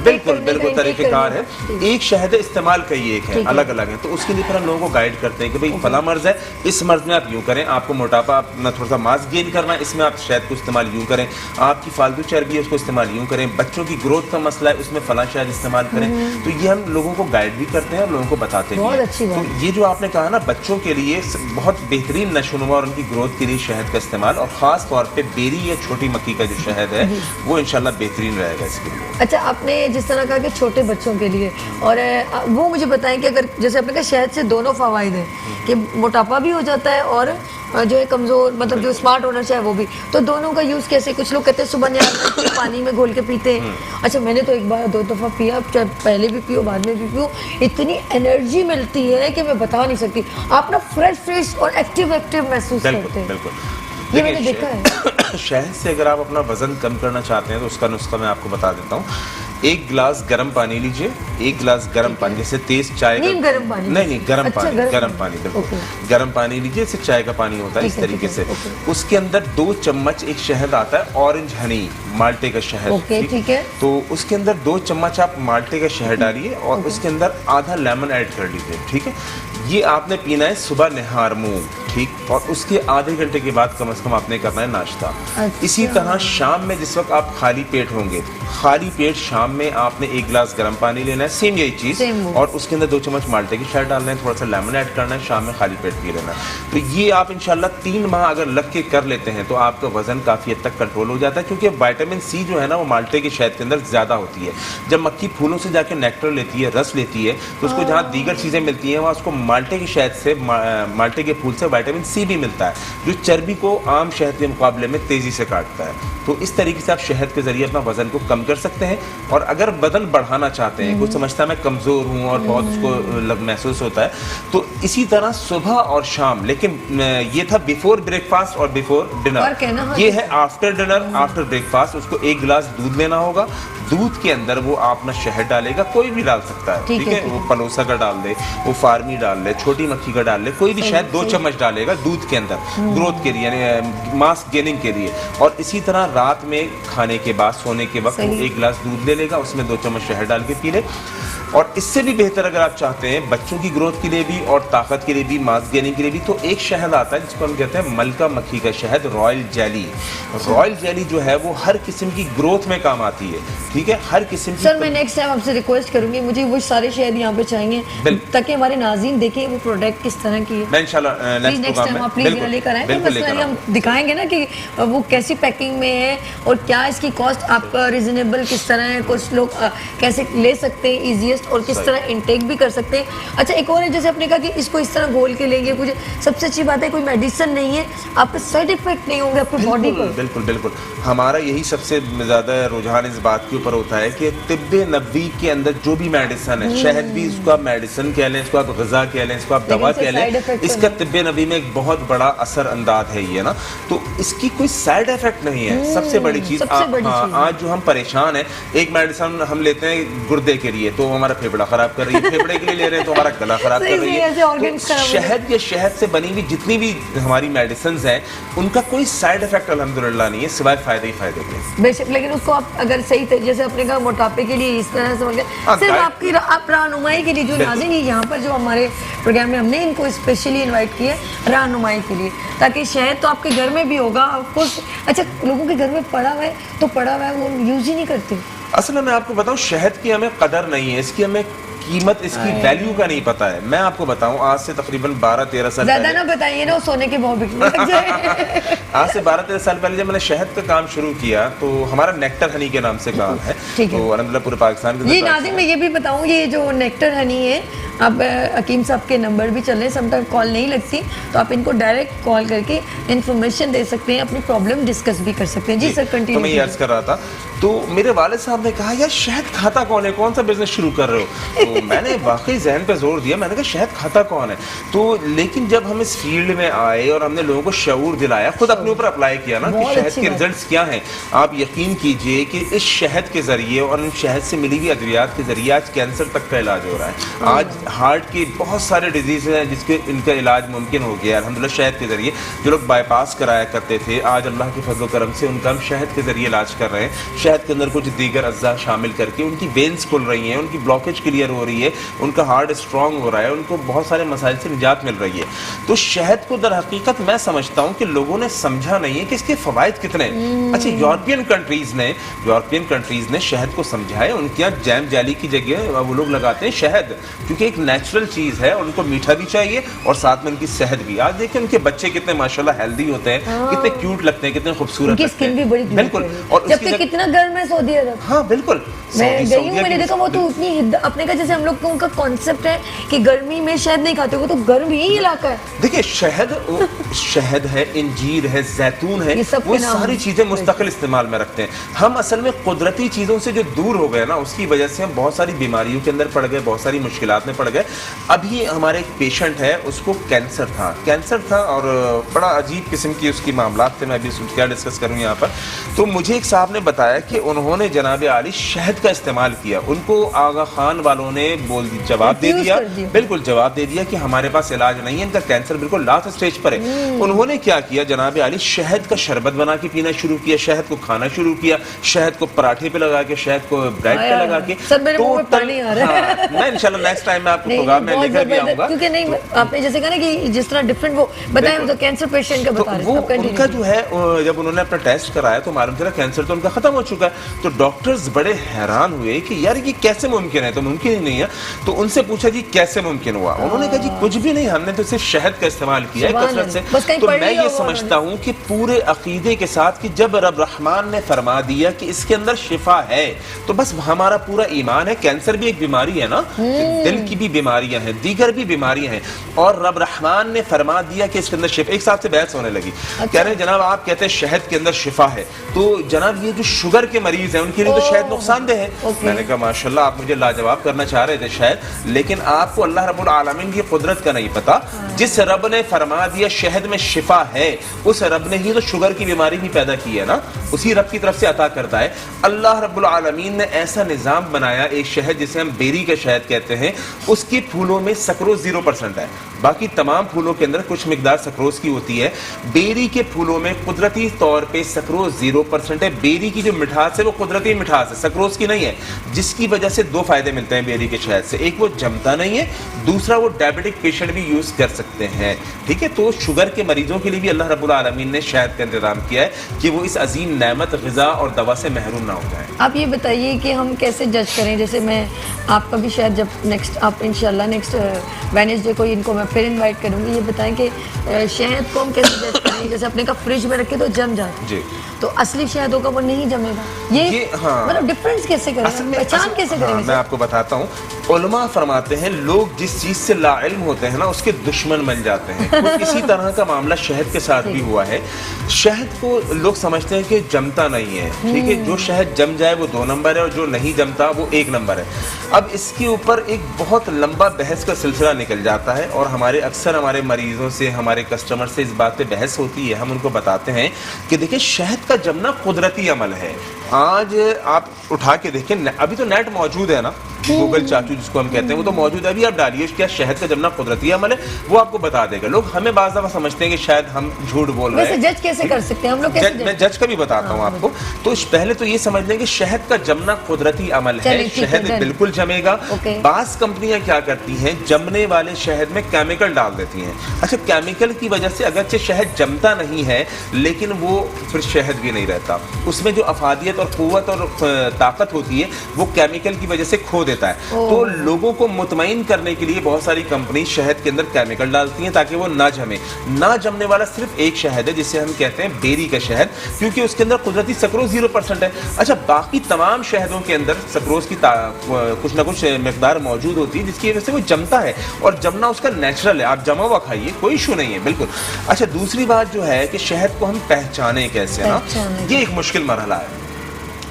[SPEAKER 10] बिल्कुल बिल्कुल तरीक़ेकार है। एक शहद इस्तेमाल कई एक है, अलग अलग है, तो उसके लिए फिर हम लोगों को गाइड करते हैं कि भाई फला मर्ज है, इस मर्ज में आप यूँ करें, आपको मोटापा अपना थोड़ा सा मास गेन करना है, इसमें आप शहद को इस्तेमाल यूँ करें, आपकी फालतू चर्बी है उसको इस्तेमाल यूँ करें, बच्चों की ग्रोथ का मसला है उसमें फला शहद इस्तेमाल करें। तो ये हम लोगों को गाइड भी करते हैं और लोगों को बताते भी हैं। तो ये जो आपने कहा ना, बच्चों के लिए बहुत बेहतरीन नशोनुमा और उनकी ग्रोथ के लिए शहद का इस्तेमाल, और ख़ास तौर पर बेरी या छोटी मक्की का जो शहद है वो इंशाल्लाह बेहतरीन रहेगा इसके लिए।
[SPEAKER 1] अच्छा, आपने जिस तरह कहा कि छोटे बच्चों के लिए, और वो मुझे बताएं कि अगर जैसे आपने कहा शहद से दोनों फ़वाइद हैं कि मोटापा भी हो जाता है और जो है कमज़ोर, मतलब जो स्मार्ट होना चाहिए वो भी, तो दोनों का यूज़ कैसे? कुछ लोग कहते हैं सुबह निहार पानी में घोल के पीते हैं। अच्छा, मैंने तो एक बार 2 दफ़ा पिया, चाहे पहले भी पियो बाद में भी पियो, इतनी एनर्जी मिलती है कि मैं बता नहीं सकती। आप ना फ्रेश और एक्टिव महसूस करते हैं।
[SPEAKER 10] बिल्कुल,
[SPEAKER 1] ये मैंने देखा है।
[SPEAKER 10] शहद से अगर आप अपना वजन कम करना चाहते हैं तो उसका नुस्खा मैं आपको बता देता हूँ। 1 गिलास गर्म पानी लीजिए, 1 गिलास गर्म पानी, जैसे तेज चाय का,
[SPEAKER 1] गर्म पानी
[SPEAKER 10] नहीं गर्म
[SPEAKER 1] अच्छा,
[SPEAKER 10] पानी, गर्म पानी, बिल्कुल गर्म पानी लीजिए, जैसे चाय का पानी होता है इस तरीके से। उसके अंदर 2 चम्मच एक शहद आता है, ऑरेंज हनी, माल्टे का शहद,
[SPEAKER 1] ठीक है।
[SPEAKER 10] तो उसके अंदर 2 चम्मच आप माल्टे का शहद डालिए और उसके अंदर आधा लेमन ऐड कर लीजिए, ठीक है। ये आपने पीना है सुबह निहार मुंह, ठीक, और उसके आधे घंटे के बाद कम से कम आपने करना है नाश्ता। इसी तरह शाम में जिस वक्त आप खाली पेट होंगे, खाली पेट शाम में आपने 1 गिलास गर्म पानी लेना है, सेम यही चीज़, और उसके अंदर 2 चम्मच माल्टे की शहद डालना है, थोड़ा सा लेमन ऐड करना है, शाम में खाली पेट पी लेना है। तो ये आप इंशाल्लाह 3 माह अगर लग के कर लेते हैं तो आपका वजन काफ़ी हद तक कंट्रोल हो जाता है, क्योंकि विटामिन सी जो है ना वो माल्टे के शहद के अंदर ज़्यादा होती है। जब मक्खी फूलों से जाके नेक्टर लेती है, रस लेती है, तो उसको जहाँ दीगर चीज़ें मिलती हैं वहाँ उसको माल्टे के शहद से, माल्टे के फूल से विटामिन सी भी मिलता है, जो चर्बी को आम शहद के मुकाबले में तेज़ी से काटता है। तो इस तरीके से आप शहद के जरिए अपना वजन को कम कर सकते हैं। और अगर वजन बढ़ाना चाहते हैं, कुछ समझता है मैं कमज़ोर हूँ और बहुत उसको महसूस होता है, तो इसी तरह सुबह और शाम, लेकिन ये था बिफोर ब्रेकफास्ट और बिफोर डिनर, ये है आफ्टर डिनर, आफ्टर ब्रेकफास्ट। उसको 1 गिलास दूध लेना होगा, दूध के अंदर वो आप ना शहद डालेगा, कोई भी डाल सकता है, ठीक है, वो पलोसा का डाल दे, वो फार्मी डाल ले, छोटी मक्खी का डाल ले, कोई भी शहद 2 चम्मच डालेगा दूध के अंदर, ग्रोथ के लिए, यानी मास गेनिंग के लिए। और इसी तरह रात में खाने के बाद सोने के वक्त 1 गिलास दूध ले लेगा, उसमें 2 चम्मच शहद डाल के पी ले। और इससे भी बेहतर अगर आप चाहते हैं बच्चों की ग्रोथ के लिए भी और ताकत के लिए भी, मास गेनिंग के लिए भी, तो एक शहद आता है जिसको हम कहते हैं मलका मक्खी का शहद, रॉयल जेली। रॉयल जेली जो है वो हर किस्म की ग्रोथ में काम आती है, ठीक है, हर किस्म की।
[SPEAKER 1] सर, मैं नेक्स्ट टाइम आपसे रिक्वेस्ट करूंगी, मुझे वो सारे शहद यहाँ पे चाहिए ताकि हमारे नाज़रीन देखें वो प्रोडक्ट किस तरह की है।
[SPEAKER 10] मैं इंशाल्लाह नेक्स्ट टाइम आप प्लीज
[SPEAKER 1] लेकर आएं, पर्सनली हम दिखाएंगे ना कि वो कैसी पैकिंग में है और क्या इसकी कॉस्ट आपका रिजनेबल किस तरह है, कुछ लोग कैसे ले सकते हैं ईजीएस्ट टेस्ट और किस तरह इनटेक भी कर सकते हैं। अच्छा, एक और है, जैसे आपने कहा कि इसको इस तरह घोल के लेंगे, कुछ सबसे अच्छी बात है कोई मेडिसिन नहीं है, आपके साइड इफेक्ट नहीं होंगे आपकी बॉडी पर।
[SPEAKER 10] बिल्कुल बिल्कुल, हमारा यही सबसे ज़्यादा रुझान इस बात के ऊपर होता है कि तिब्बे नबवी के अंदर जो भी मेडिसिन है, शहद भी इसको आप मेडिसिन कह लें, इसको आप ग़िज़ा कह लें, इसको आप दवा कह लें, इसका तिब्बे नबी में एक बहुत बड़ा असर अंदाज है ये ना, तो इसकी कोई साइड इफेक्ट नहीं है। सबसे बड़ी चीज़ आज जो हम परेशान है, एक मेडिसिन हम लेते हैं गुर्दे के लिए तो हमारा फेफड़ा खराब कर रही है, फेफड़े के लिए ले रहे हैं तो हमारा गला खराब कर रही है। तो शहद या शहद से बनी हुई जितनी भी हमारी मेडिसिन हैं, उनका कोई साइड इफेक्ट अल्हम्दुलिल्लाह नहीं है, सिवाय फायदे ही फायदे के।
[SPEAKER 1] बेशक, लेकिन उसको आप अगर सही जैसे आपने कहा मोटापे के लिए इस तरह समझ गए, सिर्फ आपकी आप रहनुमाई के लिए जो नाज़रीन यहाँ पर जो हमारे प्रोग्राम में हमने इनको स्पेशली इनवाइट किया है रहनुमाई के लिए, ताकि शहद तो आपके घर में भी होगा ऑफकोर्स। अच्छा, लोगों के घर में पड़ा हुआ है तो पड़ा हुआ है, वो यूज ही नहीं करते।
[SPEAKER 10] असल में मैं आपको बताऊं, शहद की हमें कदर नहीं है, इसकी हमें कीमत, इसकी वैल्यू का नहीं पता है। मैं आपको बताऊं, आज से तकरीबन 12-13 साल
[SPEAKER 1] ज़्यादा ना बताइए ना, सोने के भाव बिकने लग जाए।
[SPEAKER 10] आज से 12-13 साल पहले जब मैंने शहद का काम शुरू किया तो हमारा नेक्टर हनी के नाम से काम है, तो अल्हम्दुलिल्लाह पूरे पाकिस्तान के।
[SPEAKER 1] जी नाज़रीन, मैं ये भी बताऊं, ये जो नेक्टर हनी है, अब हकीम साहब के नंबर भी चल रहे हैं, समटाइम कॉल नहीं लगती तो आप इनको डायरेक्ट कॉल करके इन्फॉर्मेशन दे सकते हैं, अपनी प्रॉब्लम डिस्कस भी कर सकते हैं। जी सर, कंटिन्यू।
[SPEAKER 10] तो मैं ये अर्ज कर रहा था, तो मेरे वालिद साहब ने कहा यार शहद खाता कौन है, कौन सा बिजनेस शुरू कर रहे हो? तो मैंने वाकई जहन पे जोर दिया, मैंने कहा शहद खाता कौन है। तो लेकिन जब हम इस फील्ड में आए और हमने लोगों को शऊर दिलाया, खुद अपने ऊपर अप्लाई किया ना कि शहद के रिजल्ट्स क्या हैं, आप यकीन कीजिए कि इस शहद के जरिए और इन शहद से मिली हुई अद्वियात के जरिए आज कैंसर तक का इलाज हो रहा है। आज हार्ट की बहुत सारे डिजीज हैं जिसके इनका इलाज मुमकिन हो गया अल्हम्दुलिल्लाह शहद के जरिए। जो लोग बाईपास कराया करते थे, आज अल्लाह के फजल करम से उनका हम शहद के जरिए इलाज कर रहे हैं। शहद के अंदर कुछ दीगर अज्जा शामिल करके उनकी वेन्स खुल रही हैं, उनकी ब्लॉकेज क्लियर हो रही है, उनका हार्ट स्ट्रॉन्ग हो रहा है, उनको बहुत सारे मसाइल से निजात मिल रही है। तो शहद को दर हकीकत मैं समझता हूँ कि लोगों ने समझा नहीं है कि इसके फवायद कितने हैं। अच्छा, यूरोपियन कंट्रीज ने शहद को समझा है, उनके यहाँ जैम जाली की जगह वो लोग लगाते हैं शहद, क्योंकि एक नेचुरल चीज़ है, उनको मीठा भी चाहिए और साथ में उनकी सेहत भी। आज देखिए उनके बच्चे कितने माशाल्लाह हेल्दी होते हैं, कितने क्यूट लगते हैं, कितने खूबसूरत लगते हैं,
[SPEAKER 1] भी बड़ी
[SPEAKER 10] बिल्कुल। और
[SPEAKER 1] जबकि कितना गर्म है सऊदी अरब।
[SPEAKER 10] हाँ बिल्कुल,
[SPEAKER 1] मैं गई हूँ, मैंने देखा वो तो उतनी अपने का जैसे हम लोग को उनका कॉन्सेप्ट है कि गर्मी में शहद नहीं खाते, वो तो गर्म ही इलाका है।
[SPEAKER 10] देखिए शहद है, इंजीर है, जैतून है, वो सारी चीजें मुस्तकिल इस्तेमाल में रखते हैं। हम असल में कुदरती चीजों से जो दूर हो गए ना, उसकी वजह से हम बहुत सारी बीमारियों के अंदर पड़ गए, बहुत सारी मुश्किलात में पड़ गए। अभी हमारे एक पेशेंट है, उसको कैंसर था और बड़ा अजीब किस्म की उसकी मामलात थे, मैं अभी क्या डिस्कस करूँ यहाँ पर। तो मुझे एक साहब ने बताया कि उन्होंने जनाब आली शहद का इस्तेमाल किया, उनको आगा खान वालों ने जवाब दे दिया, बिल्कुल जवाब दे दिया कि हमारे पास इलाज नहीं है, इनका कैंसर बिल्कुल लास्ट स्टेज पर है। उन्होंने क्या किया जनाब आली, शहद का शरबत बना के पीना शुरू किया, शहद को खाना शुरू किया, शहद को पराठे पे लगा के, शहद को ब्रेड पे लगा के। मैं इंशाल्लाह नेक्स्ट टाइम मैं आपको प्रोग्राम में लेकर भी आऊंगा,
[SPEAKER 1] क्योंकि नहीं आपने जैसे कहा ना कि जिस तरह डिफरेंट वो बताया, तो कैंसर पेशेंट का बता रहे थे,
[SPEAKER 10] उनका जो है जब उन्होंने अपना टेस्ट कराया तो मालूम चला कैंसर तो उनका खत्म हो चुका है। तो डॉक्टर्स बड़े हैरान हुए कि यार ये कैसे मुमकिन है, तो मुमकिन ही नहीं है। तो उनसे पूछा जी कैसे मुमकिन हुआ, उन्होंने कहा जी कुछ भी नहीं, हमने तो सिर्फ शहद का इस्तेमाल किया है कसरत से। तो मैं ये समझता हूँ कि पूरे अकीदे के साथ कि जब रब रहमान ने फरमा दिया कि इसके अंदर शिफा है, तो बस हमारा पूरा ईमान है। कैंसर भी एक बीमारी है ना, दिल की भी बीमारियां हैं, दीगर भी बीमारियां हैं, और रब रहमान ने फरमा दिया कि इसके अंदर शिफा। एक साथ से बहस होने लगी, कह रहे हैं जनाब आप कहते हैं शहद के अंदर शिफा है, तो जनाब ये जो शुगर के मरीज हैं उनके लिए तो शहद नुकसानदेह है। मैंने कहा माशाल्लाह आप मुझे लाजवाब करना चाह रहे थे शायद, लेकिन आपको अल्लाह रब्बुल आलमीन की कुदरत का नहीं पता। जिस रब ने फरमा दिया शहद में शिफा है, उस रब ने ही तो शुगर की बीमारी भी पैदा की है ना, उसी रब की तरफ से अता करता है। अल्लाह रब्बुल आलमीन ने ऐसा निजाम बनाया, एक शहद जिसे हम बेरी का शहद कहते हैं, उसके फूलों में सक्रोज 0% है, बाकी तमाम फूलों के अंदर कुछ मिकदार सक्रोज की होती है। बेरी के फूलों में कुदरती तौर पे सक्रोज 0% है। बेरी की जो मिठास है वो कुदरती मिठास है, सक्रोज की नहीं है, जिसकी वजह से दो फायदे मिलते हैं बेरी के शहद से। एक वो जमता नहीं है, दूसरा वो डायबिटिक पेशेंट भी यूज कर सकते हैं। ठीक है, तो शुगर के मरीजों के लिए भी अल्लाह रब्बुल आलमीन ने शहद का इंतजाम किया है कि वो इस अजीम नेमत ग़िज़ा और दवा से महरूम ना हो जाए।
[SPEAKER 1] आप ये बताइए कि हम कैसे जज करें, जैसे मैं आपका भी शायद जब नेक्स्ट आप इंशाल्लाह नेक्स्ट वेडनेसडे को इनको मैं फिर इनवाइट करूंगी, ये बताएं कि शहद को हम कैसे जज करें। जैसे अपने का फ्रिज में रखे तो जम जाता है, तो असली शहद होगा वो नहीं जमेगा। ये
[SPEAKER 10] हाँ।
[SPEAKER 1] मतलब डिफरेंस कैसे करें, पहचान कैसे करें?
[SPEAKER 10] मैं आपको बताता हूँ। उलमा फरमाते हैं लोग जिस चीज से लाइल्म होते हैं ना उसके दुश्मन बन जाते हैं। कुछ इसी तरह का मामला शहद के साथ भी हुआ है। शहद को लोग समझते हैं कि जमता नहीं है, ठीक है, जो शहद जम जाए वो 2 नंबर है और जो नहीं जमता वो 1 नंबर है। अब इसके ऊपर एक बहुत लंबा बहस का सिलसिला निकल जाता है और अक्सर हमारे मरीजों से, हमारे कस्टमर से इस बात पे बहस होती है। हम उनको बताते हैं कि देखिए शहद का जमना कुदरती अमल है। आज आप उठा के देखें, अभी तो नेट मौजूद है ना, गूगल चाचू जिसको हम कहते हैं वो तो मौजूद है। अभी आप डालिए क्या शहद का जमना कुदरती अमल है, वो आपको बता देगा। लोग हमें बाज़ दफा समझते हैं कि शायद हम झूठ बोल रहे हैं।
[SPEAKER 1] जज कैसे कर सकते हैं हम लोग? कैसे
[SPEAKER 10] मैं जज का भी बताता हूँ आपको। तो पहले तो ये समझ लें कि शहद का जमना कुदरती अमल है, शहद बिल्कुल जमेगा। बास कंपनियां क्या करती हैं, जमने वाले शहद में केमिकल डाल देती हैं। अच्छा, केमिकल की वजह से अगरचे शहद जमता नहीं है लेकिन वो फिर शहद भी नहीं रहता। उसमें जो अफादियत और कुव्वत और ताकत होती है वो केमिकल की वजह से खो देता है। तो लोगों को मुतमईन करने के लिए बहुत सारी कंपनी शहद के अंदर केमिकल डालती हैं ताकि वो ना जमे। ना जमने वाला सिर्फ एक शहद है जिसे हम कहते हैं बेरी का शहद, क्योंकि उसके अंदर कुदरती सक्रोज 0% है। अच्छा, बाकी तमाम शहदों के अंदर सक्रोज की कुछ ना कुछ मिकदार मौजूद होती है जिसकी वजह से वो जमता है और जमना उसका नेचुरल है। आप जमा हुआ खाइए, कोई इशू नहीं है, बिल्कुल। अच्छा, दूसरी बात जो है कि शहद को हम पहचाने कैसे ना, ये एक मुश्किल मरहला है।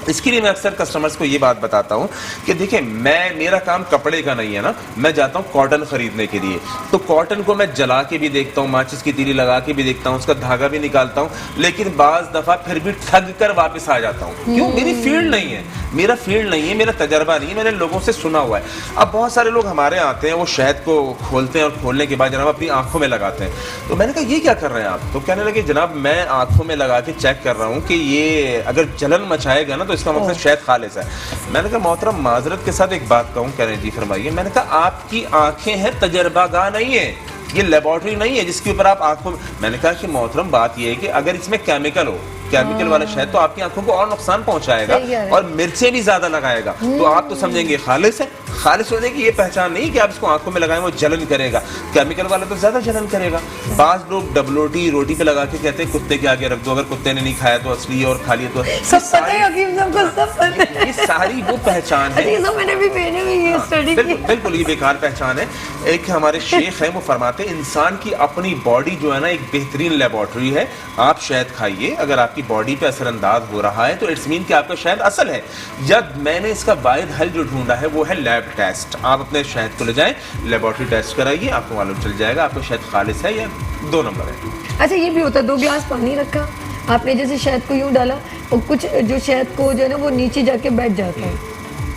[SPEAKER 10] इसके लिए मैं अक्सर कस्टमर्स को ये बात बताता हूँ कि देखिए मेरा काम कपड़े का नहीं है ना, मैं जाता हूँ कॉटन खरीदने के लिए। तो कॉटन को मैं जला के भी देखता हूँ, माचिस की तीली लगा के भी देखता हूँ, उसका धागा भी निकालता हूँ, लेकिन बाज दफा फिर भी ठग कर वापस आ जाता हूँ। क्यों? मेरी फील्ड नहीं है, मेरा फील्ड नहीं है, मेरा तजर्बा नहीं है, मैंने लोगों से सुना हुआ है। अब बहुत सारे लोग हमारे आते हैं, वो शहद को खोलते हैं और खोलने के बाद जनाब अपनी आंखों में लगाते हैं। तो मैंने कहा ये क्या कर रहे हैं आप? तो कहने लगे जनाब मैं आंखों में लगा के चेक कर रहा हूँ कि ये अगर जलन मचाएगा ना तो इसका मतलब शहद खालिस है। मैंने कहा मोहतरम माजरत के साथ एक बात कहूँ, कह रहे जी फरमाइए। मैंने कहा आपकी आंखें हैं, तजर्बागाह नहीं है, ये लेबोरेटरी नहीं है जिसके ऊपर आप आंखों। मैंने कहा कि मोहतरम बात ये है कि अगर इसमें केमिकल हो, केमिकल वाला शहद तो आपकी आंखों को और नुकसान पहुंचाएगा और मिर्चें भी ज्यादा लगाएगा। तो आप तो समझेंगे खालिस है। खालिस होने की ये पहचान नहीं कि आप इसको आंखों में लगाएं वो जलन करेगा, केमिकल वाला तो ज्यादा जलन करेगा। बाज लोग डबलोटी रोटी पे लगा के कहते हैं कुत्ते के आगे रख दो, अगर कुत्ते ने नहीं खाया तो असली और खा लिया तो
[SPEAKER 1] सब पता है। हकीम साहब को सब पता है।
[SPEAKER 10] ये सारी वो पहचान है।
[SPEAKER 1] मैंने भी ये स्टडी की।
[SPEAKER 10] बिल्कुल ये बेकार पहचान है। एक हमारे शेख हैं वो फरमाते हैं इंसान की अपनी बॉडी जो है ना एक बेहतरीन लेबोरेटरी है। आप शहद खाइए, अगर आपकी बॉडी पे असरअंदाज हो रहा है तो इट्स मीन कि आपका शहद असल है। जब मैंने इसका वाहिद हल जो ढूंढा है वो है लैब टेस्ट। आप अपने शहद को ले जाएं, लेबोरेटरी टेस्ट कराइए, आपको मालूम चल जाएगा आपका शहद खालिस है या 2 नंबर है।
[SPEAKER 1] अच्छा, ये भी होता है 2 गिलास पानी रखा आपने, जैसे शहद को यूं डाला और कुछ जो शहद को जो है ना वो नीचे जाके बैठ जाता है,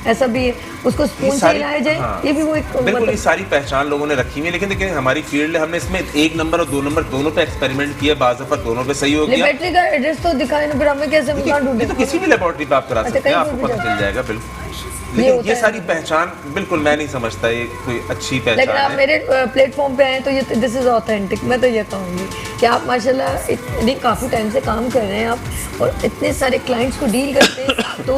[SPEAKER 1] ऐसा भी है, उसको स्पून से हिलाया जाए। हाँ, ये भी वो एक
[SPEAKER 10] बिल्कुल ये सारी पहचान लोगों ने रखी हुई है। लेकिन देखिए हमारी फील्ड है, हमने इसमें 1 नंबर और 2 नंबर दोनों पे एक्सपेरिमेंट किया, बाज़ दफा दोनों पे सही हो गया।
[SPEAKER 1] लेबोरेटरी का एड्रेस तो दिखाए ना, फिर हमें कैसे ढूंढे?
[SPEAKER 10] तो किसी भी लेबोरेटरी पे आप करा सकते हैं, आपको पता चल जाएगा। बिल्कुल, लेकिन ये सारी पहचान बिल्कुल मैं नहीं समझता ये कोई अच्छी पहचान है।
[SPEAKER 1] लेकिन आप मेरे प्लेटफॉर्म पे आए तो ये दिस इज ऑथेंटिक। मैं तो ये कहूँगी कि आप माशाल्लाह इतनी काफ़ी टाइम से काम कर रहे हैं आप और इतने सारे क्लाइंट्स को डील करते हैं, तो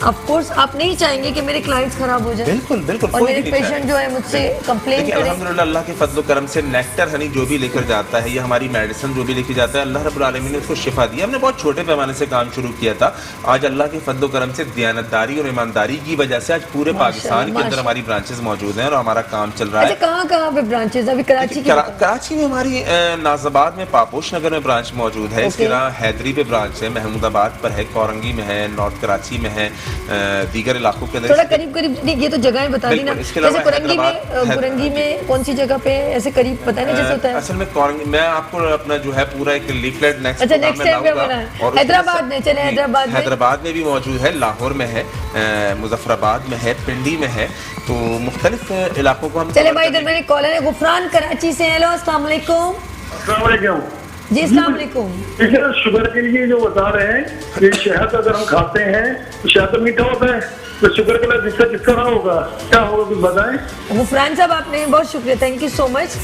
[SPEAKER 1] ऑफ कोर्स आप नहीं चाहेंगे कि मेरे क्लाइंट्स खराब हो जाए।
[SPEAKER 10] बिल्कुल बिल्कुल।
[SPEAKER 1] और मेरे पेशेंट जो है मुझसे कंप्लेन करें।
[SPEAKER 10] अल्हम्दुलिल्लाह अल्लाह के फजल करम से नेक्टर हनी जो भी लेकर जाता है, ये हमारी मेडिसिन जो भी लेकर जाता है, अल्लाह रब्बुल आलमीन ने उसको शिफा दिया। हमने बहुत छोटे पैमाने से काम शुरू किया था, आज अल्लाह के फजल करम से दियानतदारी और ईमानदारी की वजह से आज पूरे पाकिस्तान के अंदर हमारी ब्रांचेस मौजूद हैं और हमारा काम चल रहा है।
[SPEAKER 1] कहाँ पे ब्रांचेस? अभी
[SPEAKER 10] कराची में हमारी नाज़ाबाद में पापोश नगर में ब्रांच मौजूद है, इसके अलावा हैदरी पे ब्रांच है, महमूदाबाद पर है, कोरंगी में है, नॉर्थ कराची में है, दीगर इलाकों के अंदर।
[SPEAKER 1] थोड़ा करीब ये तो जगहें बता दी ना, जैसे कुरंगी में कौन सी जगह पे ऐसे करीब पता नहीं जैसे होता है।
[SPEAKER 10] असल में कोरंगी मैं आपको अपना जो है पूरा एक लीफलेट नेक्स्ट
[SPEAKER 1] टाइम पे बना है। हैदराबाद में चले,
[SPEAKER 10] हैदराबाद में भी मौजूद है, लाहौर में है, मुजफ्फराबाद में है, पिंडी में है, तो मुख्तलिफ इलाकों को हम
[SPEAKER 1] चले भाई। इधर मेरे कॉलर है गुफरान कराची से। हेलो, अस्सलाम वालेकुम। जी अस्सलाम वालेकुम।
[SPEAKER 8] शुगर के लिए जो बता रहे हैं ये शहद अगर हम खाते हैं तो शहद तो मीठा होता है, तो शुगर के लिए जिसका किस तरह होगा, क्या होगा कुछ बताएं।
[SPEAKER 1] गुफरान साहब आपने बहुत शुक्रिया, थैंक यू सो मच।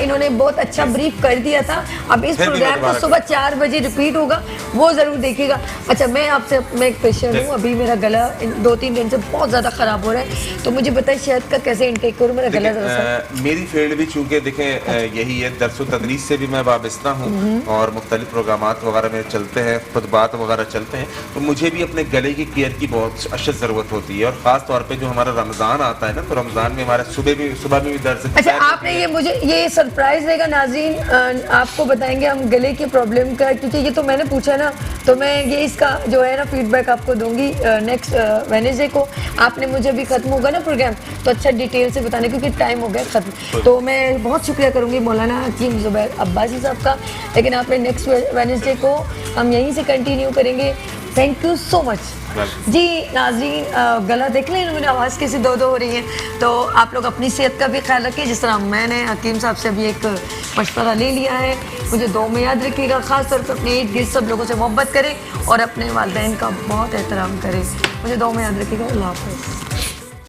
[SPEAKER 1] इन्होंने बहुत अच्छा ब्रीफ कर दिया था। अब इस प्रोग्राम को सुबह 4 बजे रिपीट होगा, वो जरूर देखिएगा। अच्छा, मैं एक पेशेंट हूँ, अभी मेरा गला 2-3 दिन से बहुत ज्यादा खराब हो रहा है, तो मुझे बताइए शहद का कैसे इंटेक करूँ? मेरा गला
[SPEAKER 10] मेरी फील्ड भी चूंकि देखें यही है, दरसो तदरीस से भी मैं वाबस्ता हूँ और मुख्तलिफ प्रोग्रामात वगैरह में चलते हैं, खुतबात वगैरह चलते हैं, तो मुझे भी अपने गले की केयर की बहुत अशद ज़रूरत होती है। और ख़ास तौर पे जो हमारा रमज़ान आता है ना, तो रमज़ान में हमारा सुबह में भी दर्द।
[SPEAKER 1] अच्छा, आपने ये मुझे ये सरप्राइज देगा नाज़रीन, आपको बताएंगे हम गले की प्रॉब्लम का, क्योंकि ये तो मैंने पूछा है ना, तो मैं ये इसका जो है ना फीडबैक आपको दूंगी नेक्स्ट वेडनेसडे को। आपने मुझे भी खत्म होगा ना प्रोग्राम तो अच्छा डिटेल से बताने, क्योंकि टाइम हो गया खत्म। तो मैं बहुत शुक्रिया करूंगी मौलाना हकीम ज़ुबैर अब्बासी साहब का, लेकिन आपने नेक्स्ट वेडनेसडे को हम यहीं से कंटिन्यू करेंगे। थैंक यू सो मच जी। नाज़रीन, गला देख लें, मेरी आवाज़ कैसी दो हो रही है, तो आप लोग अपनी सेहत का भी ख्याल रखें, जिस तरह मैंने हकीम साहब से अभी एक मशवरा ले लिया है। मुझे दो में याद रखिएगा, ख़ास तौर पर अपने इर्द गिर्द सब लोगों से मोहब्बत करें और अपने वालिदैन का बहुत एहतराम करें। मुझे दो में याद रखिएगा। अल्लाह हाफ़िज़।